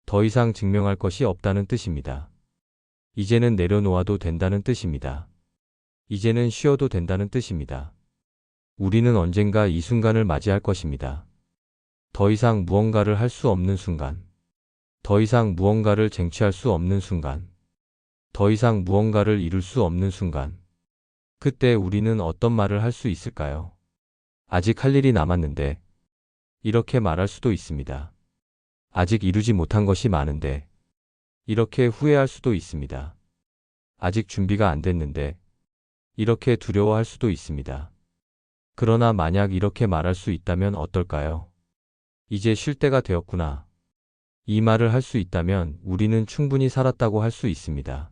더 이상 증명할 것이 없다는 뜻입니다. 이제는 내려놓아도 된다는 뜻입니다. 이제는 쉬어도 된다는 뜻입니다. 우리는 언젠가 이 순간을 맞이할 것입니다. 더 이상 무언가를 할 수 없는 순간. 더 이상 무언가를 쟁취할 수 없는 순간. 더 이상 무언가를 이룰 수 없는 순간. 그때 우리는 어떤 말을 할 수 있을까요? 아직 할 일이 남았는데. 이렇게 말할 수도 있습니다. 아직 이루지 못한 것이 많은데. 이렇게 후회할 수도 있습니다. 아직 준비가 안 됐는데. 이렇게 두려워할 수도 있습니다. 그러나 만약 이렇게 말할 수 있다면 어떨까요? 이제 쉴 때가 되었구나. 이 말을 할 수 있다면 우리는 충분히 살았다고 할 수 있습니다.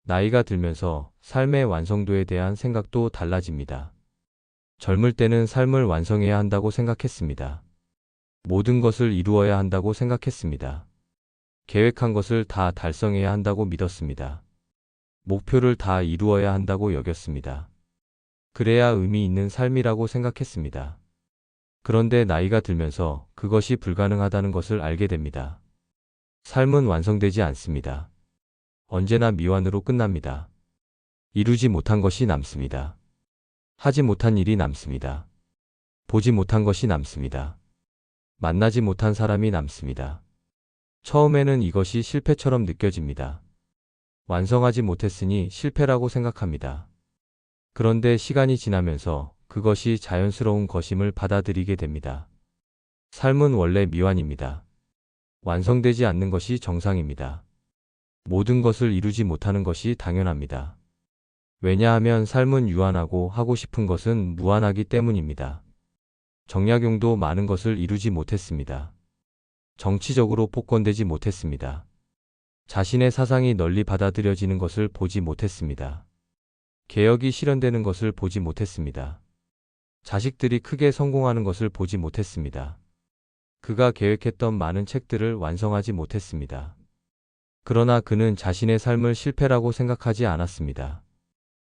나이가 들면서 삶의 완성도에 대한 생각도 달라집니다. 젊을 때는 삶을 완성해야 한다고 생각했습니다. 모든 것을 이루어야 한다고 생각했습니다. 계획한 것을 다 달성해야 한다고 믿었습니다. 목표를 다 이루어야 한다고 여겼습니다. 그래야 의미 있는 삶이라고 생각했습니다. 그런데 나이가 들면서 그것이 불가능하다는 것을 알게 됩니다. 삶은 완성되지 않습니다. 언제나 미완으로 끝납니다. 이루지 못한 것이 남습니다. 하지 못한 일이 남습니다. 보지 못한 것이 남습니다. 만나지 못한 사람이 남습니다. 처음에는 이것이 실패처럼 느껴집니다. 완성하지 못했으니 실패라고 생각합니다. 그런데 시간이 지나면서 그것이 자연스러운 것임을 받아들이게 됩니다. 삶은 원래 미완입니다. 완성되지 않는 것이 정상입니다. 모든 것을 이루지 못하는 것이 당연합니다. 왜냐하면 삶은 유한하고 하고 싶은 것은 무한하기 때문입니다. 정약용도 많은 것을 이루지 못했습니다. 정치적으로 복권되지 못했습니다. 자신의 사상이 널리 받아들여지는 것을 보지 못했습니다. 개혁이 실현되는 것을 보지 못했습니다. 자식들이 크게 성공하는 것을 보지 못했습니다. 그가 계획했던 많은 책들을 완성하지 못했습니다. 그러나 그는 자신의 삶을 실패라고 생각하지 않았습니다.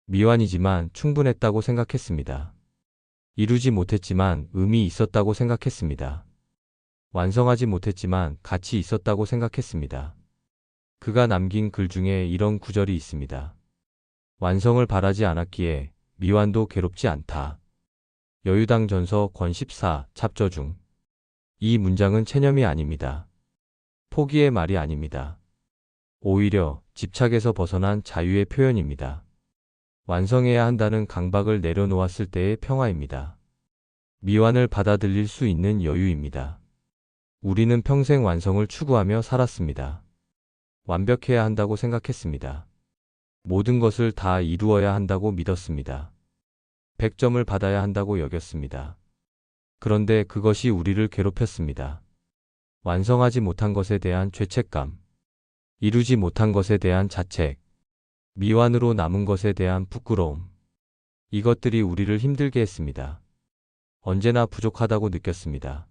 미완이지만 충분했다고 생각했습니다. 이루지 못했지만 의미 있었다고 생각했습니다. 완성하지 못했지만 가치 있었다고 생각했습니다. 그가 남긴 글 중에 이런 구절이 있습니다. 완성을 바라지 않았기에 미완도 괴롭지 않다. 여유당 전서 권 14 찹저 중. 이 문장은 체념이 아닙니다. 포기의 말이 아닙니다. 오히려 집착에서 벗어난 자유의 표현입니다. 완성해야 한다는 강박을 내려놓았을 때의 평화입니다. 미완을 받아들일 수 있는 여유입니다. 우리는 평생 완성을 추구하며 살았습니다. 완벽해야 한다고 생각했습니다. 모든 것을 다 이루어야 한다고 믿었습니다. 100점을 받아야 한다고 여겼습니다. 그런데 그것이 우리를 괴롭혔습니다. 완성하지 못한 것에 대한 죄책감, 이루지 못한 것에 대한 자책, 미완으로 남은 것에 대한 부끄러움. 이것들이 우리를 힘들게 했습니다. 언제나 부족하다고 느꼈습니다.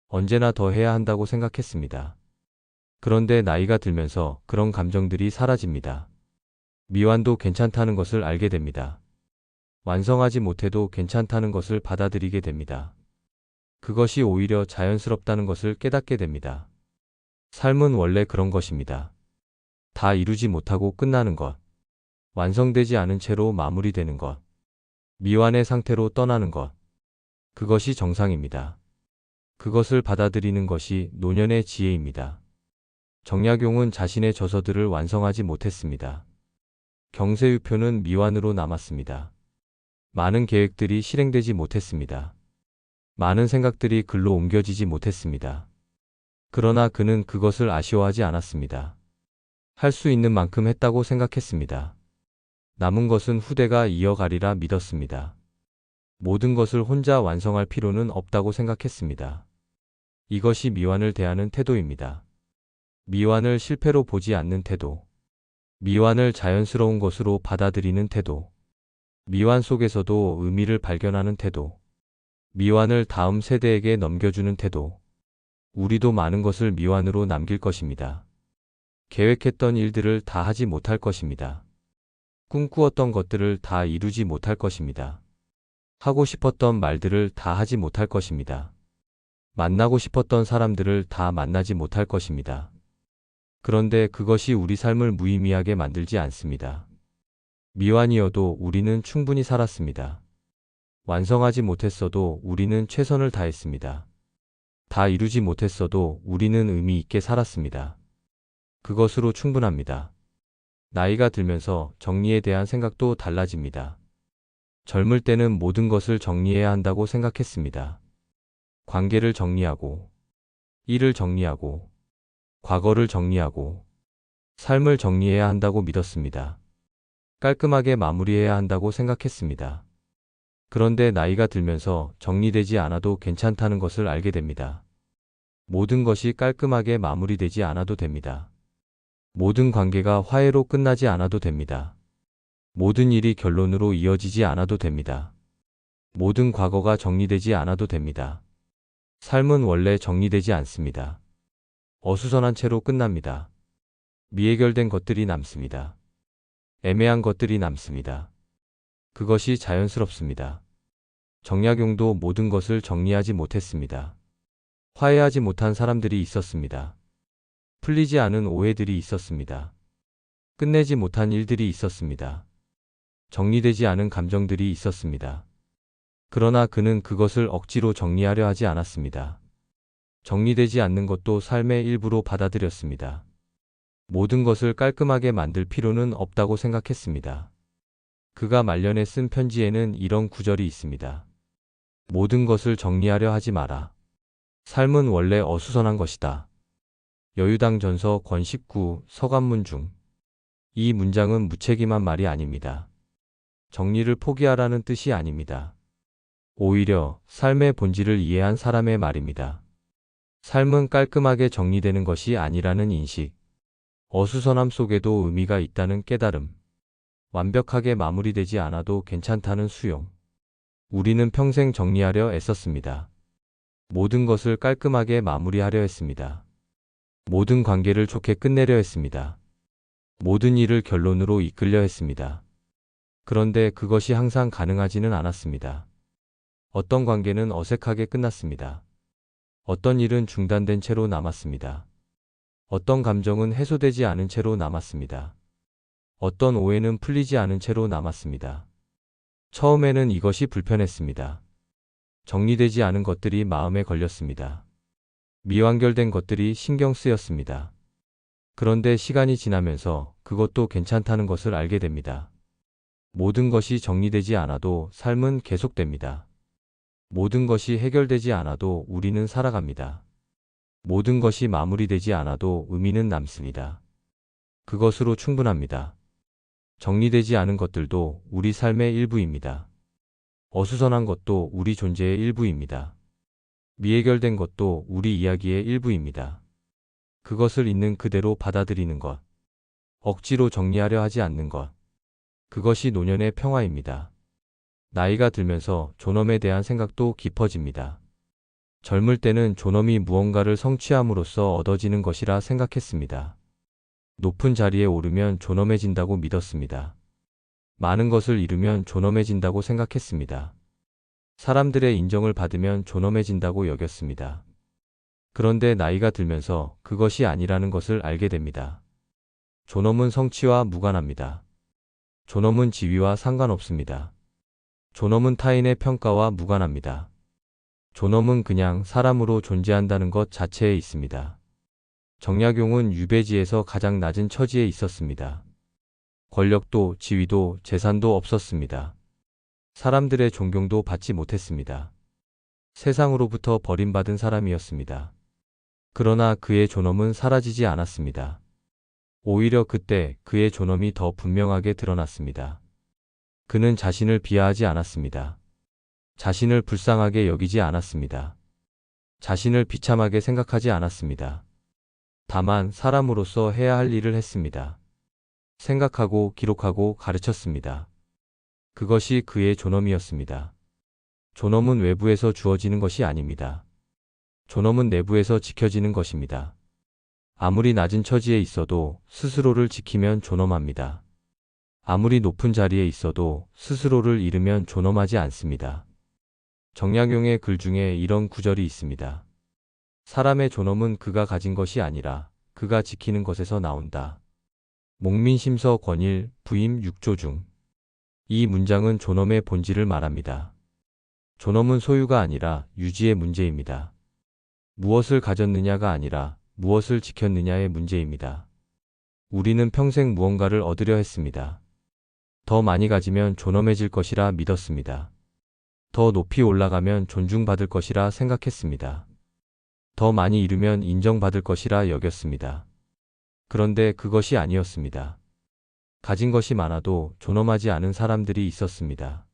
언제나 더 해야 한다고 생각했습니다. 그런데 나이가 들면서 그런 감정들이 사라집니다. 미완도 괜찮다는 것을 알게 됩니다. 완성하지 못해도 괜찮다는 것을 받아들이게 됩니다. 그것이 오히려 자연스럽다는 것을 깨닫게 됩니다. 삶은 원래 그런 것입니다. 다 이루지 못하고 끝나는 것, 완성되지 않은 채로 마무리되는 것, 미완의 상태로 떠나는 것, 그것이 정상입니다. 그것을 받아들이는 것이 노년의 지혜입니다. 정약용은 자신의 저서들을 완성하지 못했습니다. 경세유표는 미완으로 남았습니다. 많은 계획들이 실행되지 못했습니다. 많은 생각들이 글로 옮겨지지 못했습니다. 그러나 그는 그것을 아쉬워하지 않았습니다. 할 수 있는 만큼 했다고 생각했습니다. 남은 것은 후대가 이어가리라 믿었습니다. 모든 것을 혼자 완성할 필요는 없다고 생각했습니다. 이것이 미완을 대하는 태도입니다. 미완을 실패로 보지 않는 태도. 미완을 자연스러운 것으로 받아들이는 태도. 미완 속에서도 의미를 발견하는 태도. 미완을 다음 세대에게 넘겨주는 태도. 우리도 많은 것을 미완으로 남길 것입니다. 계획했던 일들을 다 하지 못할 것입니다. 꿈꾸었던 것들을 다 이루지 못할 것입니다. 하고 싶었던 말들을 다 하지 못할 것입니다. 만나고 싶었던 사람들을 다 만나지 못할 것입니다. 그런데 그것이 우리 삶을 무의미하게 만들지 않습니다. 미완이어도 우리는 충분히 살았습니다. 완성하지 못했어도 우리는 최선을 다했습니다. 다 이루지 못했어도 우리는 의미 있게 살았습니다. 그것으로 충분합니다. 나이가 들면서 정리에 대한 생각도 달라집니다. 젊을 때는 모든 것을 정리해야 한다고 생각했습니다. 관계를 정리하고, 일을 정리하고, 과거를 정리하고, 삶을 정리해야 한다고 믿었습니다. 깔끔하게 마무리해야 한다고 생각했습니다. 그런데 나이가 들면서 정리되지 않아도 괜찮다는 것을 알게 됩니다. 모든 것이 깔끔하게 마무리되지 않아도 됩니다. 모든 관계가 화해로 끝나지 않아도 됩니다. 모든 일이 결론으로 이어지지 않아도 됩니다. 모든 과거가 정리되지 않아도 됩니다. 삶은 원래 정리되지 않습니다. 어수선한 채로 끝납니다. 미해결된 것들이 남습니다. 애매한 것들이 남습니다. 그것이 자연스럽습니다. 정약용도 모든 것을 정리하지 못했습니다. 화해하지 못한 사람들이 있었습니다. 풀리지 않은 오해들이 있었습니다. 끝내지 못한 일들이 있었습니다. 정리되지 않은 감정들이 있었습니다. 그러나 그는 그것을 억지로 정리하려 하지 않았습니다. 정리되지 않는 것도 삶의 일부로 받아들였습니다. 모든 것을 깔끔하게 만들 필요는 없다고 생각했습니다. 그가 말년에 쓴 편지에는 이런 구절이 있습니다. 모든 것을 정리하려 하지 마라. 삶은 원래 어수선한 것이다. 여유당전서 권 19 서간문 중. 이 문장은 무책임한 말이 아닙니다. 정리를 포기하라는 뜻이 아닙니다. 오히려 삶의 본질을 이해한 사람의 말입니다. 삶은 깔끔하게 정리되는 것이 아니라는 인식. 어수선함 속에도 의미가 있다는 깨달음. 완벽하게 마무리되지 않아도 괜찮다는 수용. 우리는 평생 정리하려 애썼습니다. 모든 것을 깔끔하게 마무리하려 했습니다. 모든 관계를 좋게 끝내려 했습니다. 모든 일을 결론으로 이끌려 했습니다. 그런데 그것이 항상 가능하지는 않았습니다. 어떤 관계는 어색하게 끝났습니다. 어떤 일은 중단된 채로 남았습니다. 어떤 감정은 해소되지 않은 채로 남았습니다. 어떤 오해는 풀리지 않은 채로 남았습니다. 처음에는 이것이 불편했습니다. 정리되지 않은 것들이 마음에 걸렸습니다. 미완결된 것들이 신경 쓰였습니다. 그런데 시간이 지나면서 그것도 괜찮다는 것을 알게 됩니다. 모든 것이 정리되지 않아도 삶은 계속됩니다. 모든 것이 해결되지 않아도 우리는 살아갑니다. 모든 것이 마무리되지 않아도 의미는 남습니다. 그것으로 충분합니다. 정리되지 않은 것들도 우리 삶의 일부입니다. 어수선한 것도 우리 존재의 일부입니다. 미해결된 것도 우리 이야기의 일부입니다. 그것을 있는 그대로 받아들이는 것. 억지로 정리하려 하지 않는 것. 그것이 노년의 평화입니다. 나이가 들면서 존엄에 대한 생각도 깊어집니다. 젊을 때는 존엄이 무언가를 성취함으로써 얻어지는 것이라 생각했습니다. 높은 자리에 오르면 존엄해진다고 믿었습니다. 많은 것을 이루면 존엄해진다고 생각했습니다. 사람들의 인정을 받으면 존엄해진다고 여겼습니다. 그런데 나이가 들면서 그것이 아니라는 것을 알게 됩니다. 존엄은 성취와 무관합니다. 존엄은 지위와 상관없습니다. 존엄은 타인의 평가와 무관합니다. 존엄은 그냥 사람으로 존재한다는 것 자체에 있습니다. 정약용은 유배지에서 가장 낮은 처지에 있었습니다. 권력도 지위도 재산도 없었습니다. 사람들의 존경도 받지 못했습니다. 세상으로부터 버림받은 사람이었습니다. 그러나 그의 존엄은 사라지지 않았습니다. 오히려 그때 그의 존엄이 더 분명하게 드러났습니다. 그는 자신을 비하하지 않았습니다. 자신을 불쌍하게 여기지 않았습니다. 자신을 비참하게 생각하지 않았습니다. 다만 사람으로서 해야 할 일을 했습니다. 생각하고 기록하고 가르쳤습니다. 그것이 그의 존엄이었습니다. 존엄은 외부에서 주어지는 것이 아닙니다. 존엄은 내부에서 지켜지는 것입니다. 아무리 낮은 처지에 있어도 스스로를 지키면 존엄합니다. 아무리 높은 자리에 있어도 스스로를 잃으면 존엄하지 않습니다. 정약용의 글 중에 이런 구절이 있습니다. 사람의 존엄은 그가 가진 것이 아니라 그가 지키는 것에서 나온다. 목민심서 권일 부임 6조 중. 이 문장은 존엄의 본질을 말합니다. 존엄은 소유가 아니라 유지의 문제입니다. 무엇을 가졌느냐가 아니라 무엇을 지켰느냐의 문제입니다. 우리는 평생 무언가를 얻으려 했습니다. 더 많이 가지면 존엄해질 것이라 믿었습니다. 더 높이 올라가면 존중받을 것이라 생각했습니다. 더 많이 이루면 인정받을 것이라 여겼습니다. 그런데 그것이 아니었습니다. 가진 것이 많아도 존엄하지 않은 사람들이 있었습니다.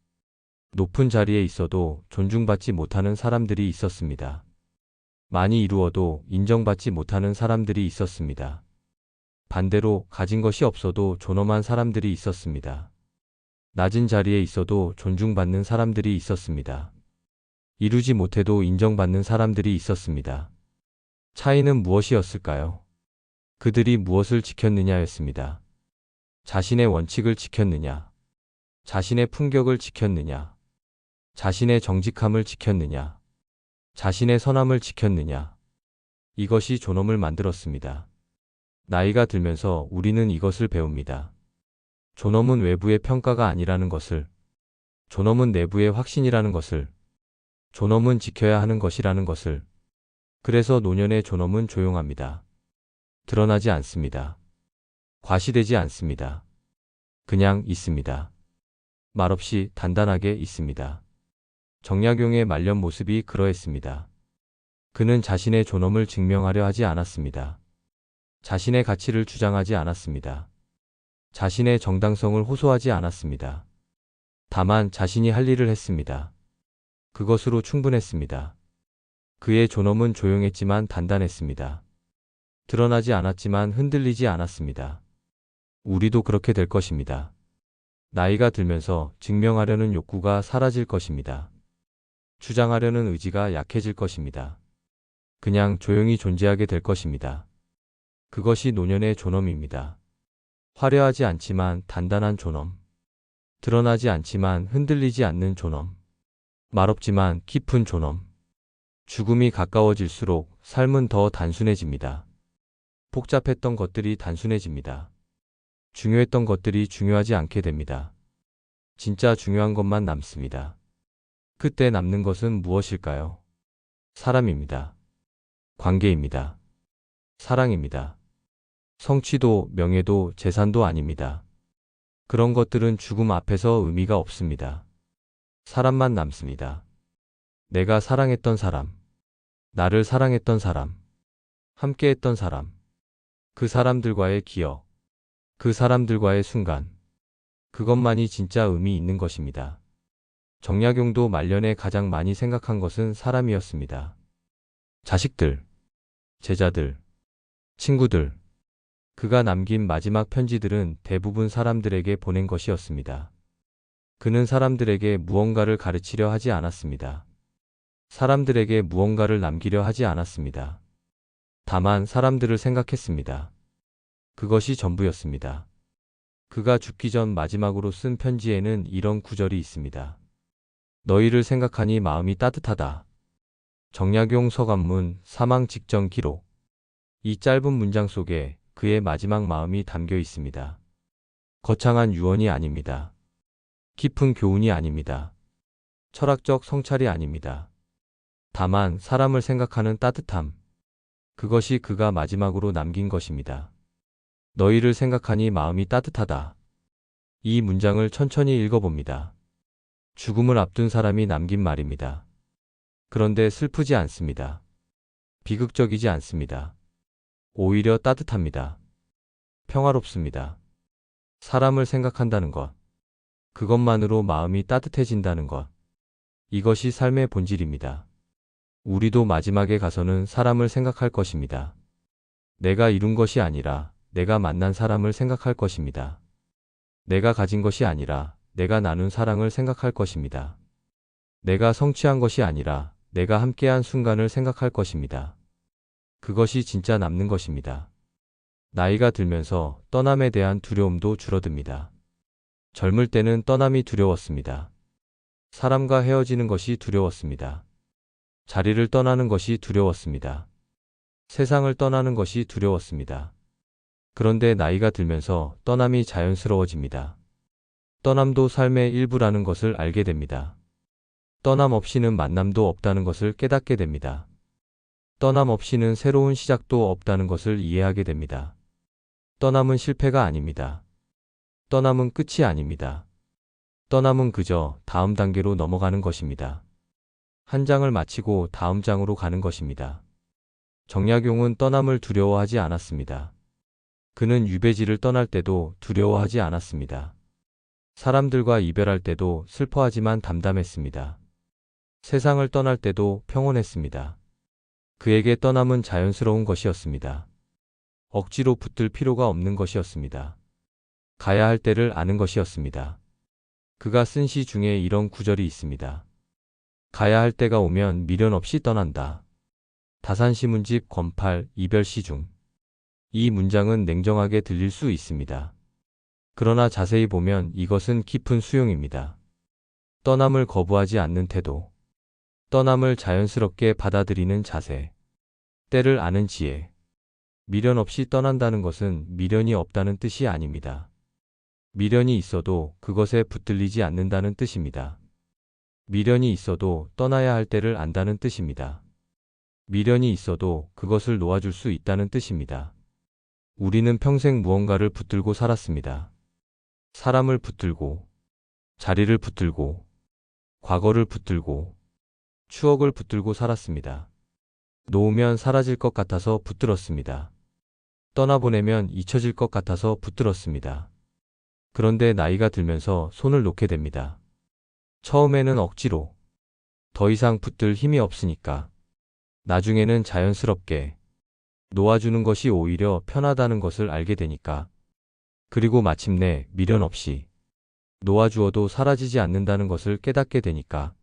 높은 자리에 있어도 존중받지 못하는 사람들이 있었습니다. 많이 이루어도 인정받지 못하는 사람들이 있었습니다. 반대로 가진 것이 없어도 존엄한 사람들이 있었습니다. 낮은 자리에 있어도 존중받는 사람들이 있었습니다. 이루지 못해도 인정받는 사람들이 있었습니다. 차이는 무엇이었을까요? 그들이 무엇을 지켰느냐였습니다. 자신의 원칙을 지켰느냐? 자신의 품격을 지켰느냐? 자신의 정직함을 지켰느냐? 자신의 선함을 지켰느냐? 이것이 존엄을 만들었습니다. 나이가 들면서 우리는 이것을 배웁니다. 존엄은 외부의 평가가 아니라는 것을, 존엄은 내부의 확신이라는 것을, 존엄은 지켜야 하는 것이라는 것을. 그래서 노년의 존엄은 조용합니다. 드러나지 않습니다. 과시되지 않습니다. 그냥 있습니다. 말없이 단단하게 있습니다. 정약용의 말년 모습이 그러했습니다. 그는 자신의 존엄을 증명하려 하지 않았습니다. 자신의 가치를 주장하지 않았습니다. 자신의 정당성을 호소하지 않았습니다. 다만 자신이 할 일을 했습니다. 그것으로 충분했습니다. 그의 존엄은 조용했지만 단단했습니다. 드러나지 않았지만 흔들리지 않았습니다. 우리도 그렇게 될 것입니다. 나이가 들면서 증명하려는 욕구가 사라질 것입니다. 주장하려는 의지가 약해질 것입니다. 그냥 조용히 존재하게 될 것입니다. 그것이 노년의 존엄입니다. 화려하지 않지만 단단한 존엄. 드러나지 않지만 흔들리지 않는 존엄. 말없지만 깊은 존엄. 죽음이 가까워질수록 삶은 더 단순해집니다. 복잡했던 것들이 단순해집니다. 중요했던 것들이 중요하지 않게 됩니다. 진짜 중요한 것만 남습니다. 그때 남는 것은 무엇일까요? 사람입니다. 관계입니다. 사랑입니다. 성취도, 명예도, 재산도 아닙니다. 그런 것들은 죽음 앞에서 의미가 없습니다. 사람만 남습니다. 내가 사랑했던 사람, 나를 사랑했던 사람, 함께했던 사람, 그 사람들과의 기억, 그 사람들과의 순간, 그것만이 진짜 의미 있는 것입니다. 정약용도 말년에 가장 많이 생각한 것은 사람이었습니다. 자식들, 제자들, 친구들, 그가 남긴 마지막 편지들은 대부분 사람들에게 보낸 것이었습니다. 그는 사람들에게 무언가를 가르치려 하지 않았습니다. 사람들에게 무언가를 남기려 하지 않았습니다. 다만 사람들을 생각했습니다. 그것이 전부였습니다. 그가 죽기 전 마지막으로 쓴 편지에는 이런 구절이 있습니다. 너희를 생각하니 마음이 따뜻하다. 정약용 서간문 사망 직전 기록. 이 짧은 문장 속에 그의 마지막 마음이 담겨 있습니다. 거창한 유언이 아닙니다. 깊은 교훈이 아닙니다. 철학적 성찰이 아닙니다. 다만 사람을 생각하는 따뜻함. 그것이 그가 마지막으로 남긴 것입니다. 너희를 생각하니 마음이 따뜻하다. 이 문장을 천천히 읽어봅니다. 죽음을 앞둔 사람이 남긴 말입니다. 그런데 슬프지 않습니다. 비극적이지 않습니다. 오히려 따뜻합니다. 평화롭습니다. 사람을 생각한다는 것. 그것만으로 마음이 따뜻해진다는 것. 이것이 삶의 본질입니다. 우리도 마지막에 가서는 사람을 생각할 것입니다. 내가 이룬 것이 아니라 내가 만난 사람을 생각할 것입니다. 내가 가진 것이 아니라 내가 나눈 사랑을 생각할 것입니다. 내가 성취한 것이 아니라 내가 함께한 순간을 생각할 것입니다. 그것이 진짜 남는 것입니다. 나이가 들면서 떠남에 대한 두려움도 줄어듭니다. 젊을 때는 떠남이 두려웠습니다. 사람과 헤어지는 것이 두려웠습니다. 자리를 떠나는 것이 두려웠습니다. 세상을 떠나는 것이 두려웠습니다. 그런데 나이가 들면서 떠남이 자연스러워집니다. 떠남도 삶의 일부라는 것을 알게 됩니다. 떠남 없이는 만남도 없다는 것을 깨닫게 됩니다. 떠남 없이는 새로운 시작도 없다는 것을 이해하게 됩니다. 떠남은 실패가 아닙니다. 떠남은 끝이 아닙니다. 떠남은 그저 다음 단계로 넘어가는 것입니다. 한 장을 마치고 다음 장으로 가는 것입니다. 정약용은 떠남을 두려워하지 않았습니다. 그는 유배지를 떠날 때도 두려워하지 않았습니다. 사람들과 이별할 때도 슬퍼하지만 담담했습니다. 세상을 떠날 때도 평온했습니다. 그에게 떠남은 자연스러운 것이었습니다. 억지로 붙들 필요가 없는 것이었습니다. 가야 할 때를 아는 것이었습니다. 그가 쓴 시 중에 이런 구절이 있습니다. 가야 할 때가 오면 미련 없이 떠난다. 다산시문집 권팔 이별시 중. 이 문장은 냉정하게 들릴 수 있습니다. 그러나 자세히 보면 이것은 깊은 수용입니다. 떠남을 거부하지 않는 태도, 떠남을 자연스럽게 받아들이는 자세, 때를 아는 지혜. 미련 없이 떠난다는 것은 미련이 없다는 뜻이 아닙니다. 미련이 있어도 그것에 붙들리지 않는다는 뜻입니다. 미련이 있어도 떠나야 할 때를 안다는 뜻입니다. 미련이 있어도 그것을 놓아줄 수 있다는 뜻입니다. 우리는 평생 무언가를 붙들고 살았습니다. 사람을 붙들고, 자리를 붙들고, 과거를 붙들고, 추억을 붙들고 살았습니다. 놓으면 사라질 것 같아서 붙들었습니다. 떠나보내면 잊혀질 것 같아서 붙들었습니다. 그런데 나이가 들면서 손을 놓게 됩니다. 처음에는 억지로, 더 이상 붙들 힘이 없으니까. 나중에는 자연스럽게 놓아주는 것이 오히려 편하다는 것을 알게 되니까. 그리고 마침내 미련 없이 놓아주어도 사라지지 않는다는 것을 깨닫게 되니까.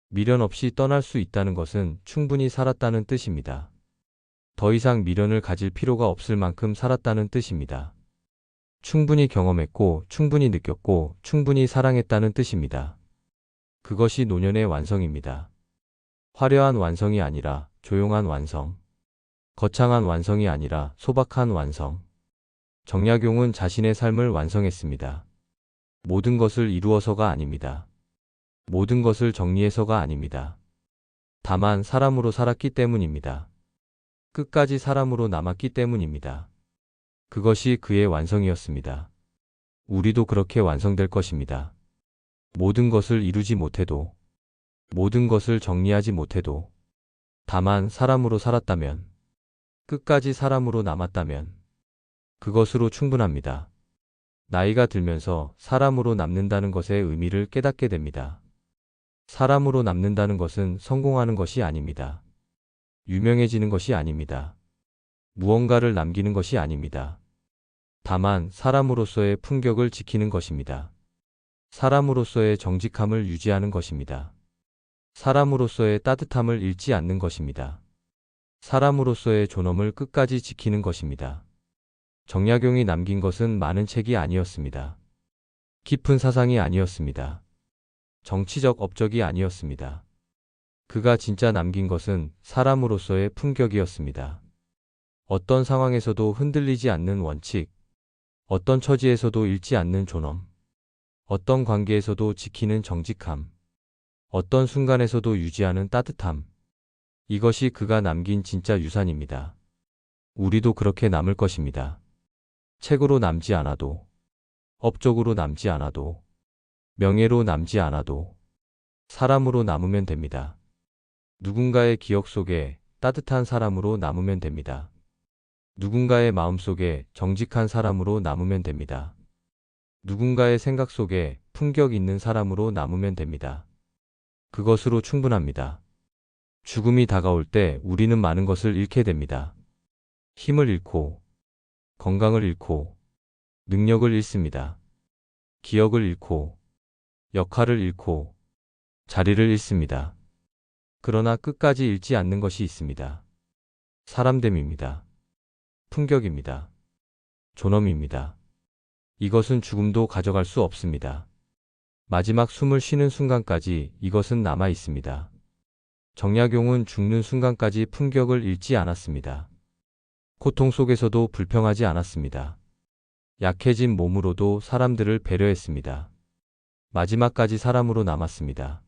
미련 없이 떠날 수 있다는 것은 충분히 살았다는 뜻입니다. 더 이상 미련을 가질 필요가 없을 만큼 살았다는 뜻입니다. 충분히 경험했고, 충분히 느꼈고, 충분히 사랑했다는 뜻입니다. 그것이 노년의 완성입니다. 화려한 완성이 아니라 조용한 완성. 거창한 완성이 아니라 소박한 완성. 정약용은 자신의 삶을 완성했습니다. 모든 것을 이루어서가 아닙니다. 모든 것을 정리해서가 아닙니다. 다만 사람으로 살았기 때문입니다. 끝까지 사람으로 남았기 때문입니다. 그것이 그의 완성이었습니다. 우리도 그렇게 완성될 것입니다. 모든 것을 이루지 못해도, 모든 것을 정리하지 못해도, 다만 사람으로 살았다면, 끝까지 사람으로 남았다면, 그것으로 충분합니다. 나이가 들면서 사람으로 남는다는 것의 의미를 깨닫게 됩니다. 사람으로 남는다는 것은 성공하는 것이 아닙니다. 유명해지는 것이 아닙니다. 무언가를 남기는 것이 아닙니다. 다만 사람으로서의 품격을 지키는 것입니다. 사람으로서의 정직함을 유지하는 것입니다. 사람으로서의 따뜻함을 잃지 않는 것입니다. 사람으로서의 존엄을 끝까지 지키는 것입니다. 정약용이 남긴 것은 많은 책이 아니었습니다. 깊은 사상이 아니었습니다. 정치적 업적이 아니었습니다. 그가 진짜 남긴 것은 사람으로서의 품격이었습니다. 어떤 상황에서도 흔들리지 않는 원칙, 어떤 처지에서도 잃지 않는 존엄, 어떤 관계에서도 지키는 정직함, 어떤 순간에서도 유지하는 따뜻함. 이것이 그가 남긴 진짜 유산입니다. 우리도 그렇게 남을 것입니다. 책으로 남지 않아도, 업적으로 남지 않아도, 명예로 남지 않아도, 사람으로 남으면 됩니다. 누군가의 기억 속에 따뜻한 사람으로 남으면 됩니다. 누군가의 마음 속에 정직한 사람으로 남으면 됩니다. 누군가의 생각 속에 품격 있는 사람으로 남으면 됩니다. 그것으로 충분합니다. 죽음이 다가올 때 우리는 많은 것을 잃게 됩니다. 힘을 잃고, 건강을 잃고, 능력을 잃습니다. 기억을 잃고, 역할을 잃고, 자리를 잃습니다. 그러나 끝까지 잃지 않는 것이 있습니다. 사람됨입니다. 품격입니다. 존엄입니다. 이것은 죽음도 가져갈 수 없습니다. 마지막 숨을 쉬는 순간까지 이것은 남아 있습니다. 정약용은 죽는 순간까지 품격을 잃지 않았습니다. 고통 속에서도 불평하지 않았습니다. 약해진 몸으로도 사람들을 배려했습니다. 마지막까지 사람으로 남았습니다.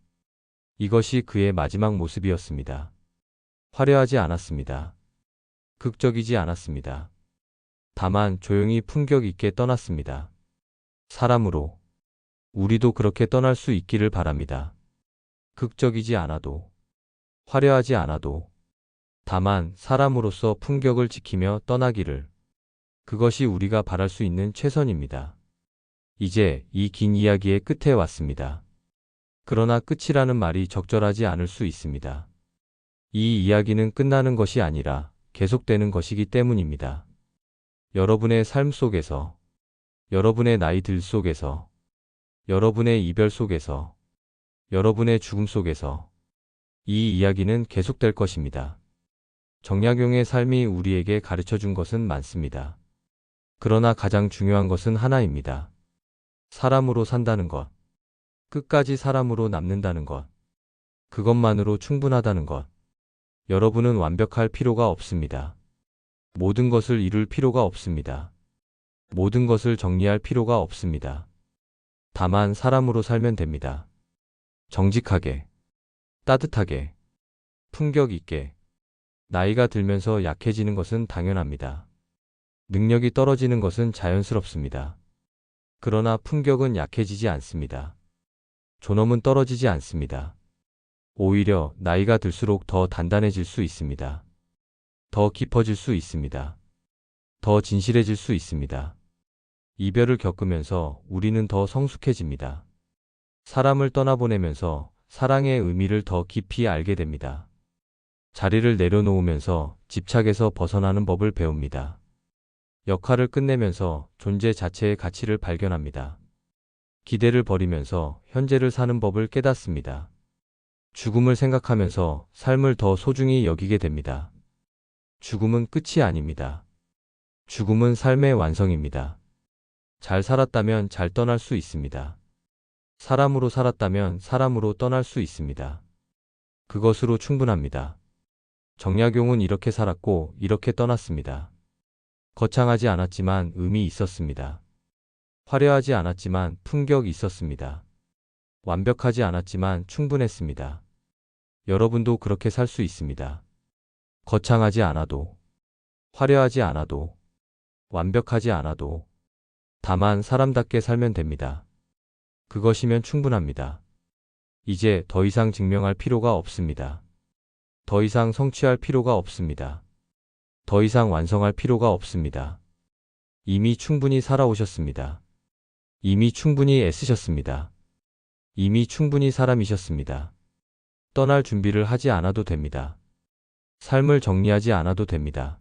이것이 그의 마지막 모습이었습니다. 화려하지 않았습니다. 극적이지 않았습니다. 다만 조용히 품격 있게 떠났습니다. 사람으로. 우리도 그렇게 떠날 수 있기를 바랍니다. 극적이지 않아도, 화려하지 않아도, 다만 사람으로서 품격을 지키며 떠나기를. 그것이 우리가 바랄 수 있는 최선입니다. 이제 이 긴 이야기의 끝에 왔습니다. 그러나 끝이라는 말이 적절하지 않을 수 있습니다. 이 이야기는 끝나는 것이 아니라 계속되는 것이기 때문입니다. 여러분의 삶 속에서, 여러분의 나이들 속에서, 여러분의 이별 속에서, 여러분의 죽음 속에서 이 이야기는 계속될 것입니다. 정약용의 삶이 우리에게 가르쳐 준 것은 많습니다. 그러나 가장 중요한 것은 하나입니다. 사람으로 산다는 것, 끝까지 사람으로 남는다는 것, 그것만으로 충분하다는 것. 여러분은 완벽할 필요가 없습니다. 모든 것을 이룰 필요가 없습니다. 모든 것을 정리할 필요가 없습니다. 다만 사람으로 살면 됩니다. 정직하게, 따뜻하게, 품격 있게. 나이가 들면서 약해지는 것은 당연합니다. 능력이 떨어지는 것은 자연스럽습니다. 그러나 품격은 약해지지 않습니다. 존엄은 떨어지지 않습니다. 오히려 나이가 들수록 더 단단해질 수 있습니다. 더 깊어질 수 있습니다. 더 진실해질 수 있습니다. 이별을 겪으면서 우리는 더 성숙해집니다. 사람을 떠나보내면서 사랑의 의미를 더 깊이 알게 됩니다. 자리를 내려놓으면서 집착에서 벗어나는 법을 배웁니다. 역할을 끝내면서 존재 자체의 가치를 발견합니다. 기대를 버리면서 현재를 사는 법을 깨닫습니다. 죽음을 생각하면서 삶을 더 소중히 여기게 됩니다. 죽음은 끝이 아닙니다. 죽음은 삶의 완성입니다. 잘 살았다면 잘 떠날 수 있습니다. 사람으로 살았다면 사람으로 떠날 수 있습니다. 그것으로 충분합니다. 정약용은 이렇게 살았고 이렇게 떠났습니다. 거창하지 않았지만 의미 있었습니다. 화려하지 않았지만 품격 있었습니다. 완벽하지 않았지만 충분했습니다. 여러분도 그렇게 살 수 있습니다. 거창하지 않아도, 화려하지 않아도, 완벽하지 않아도, 다만 사람답게 살면 됩니다. 그것이면 충분합니다. 이제 더 이상 증명할 필요가 없습니다. 더 이상 성취할 필요가 없습니다. 더 이상 완성할 필요가 없습니다. 이미 충분히 살아오셨습니다. 이미 충분히 애쓰셨습니다. 이미 충분히 사람이셨습니다. 떠날 준비를 하지 않아도 됩니다. 삶을 정리하지 않아도 됩니다.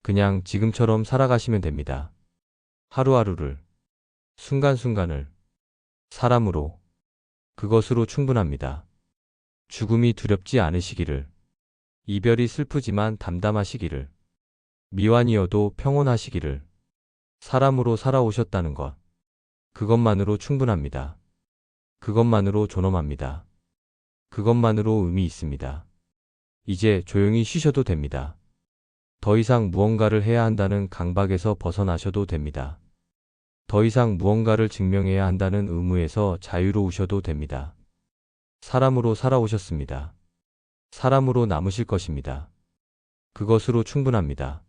그냥 지금처럼 살아가시면 됩니다. 하루하루를, 순간순간을, 사람으로, 그것으로 충분합니다. 죽음이 두렵지 않으시기를, 이별이 슬프지만 담담하시기를, 미완이어도 평온하시기를, 사람으로 살아오셨다는 것, 그것만으로 충분합니다. 그것만으로 존엄합니다. 그것만으로 의미 있습니다. 이제 조용히 쉬셔도 됩니다. 더 이상 무언가를 해야 한다는 강박에서 벗어나셔도 됩니다. 더 이상 무언가를 증명해야 한다는 의무에서 자유로우셔도 됩니다. 사람으로 살아오셨습니다. 사람으로 남으실 것입니다. 그것으로 충분합니다.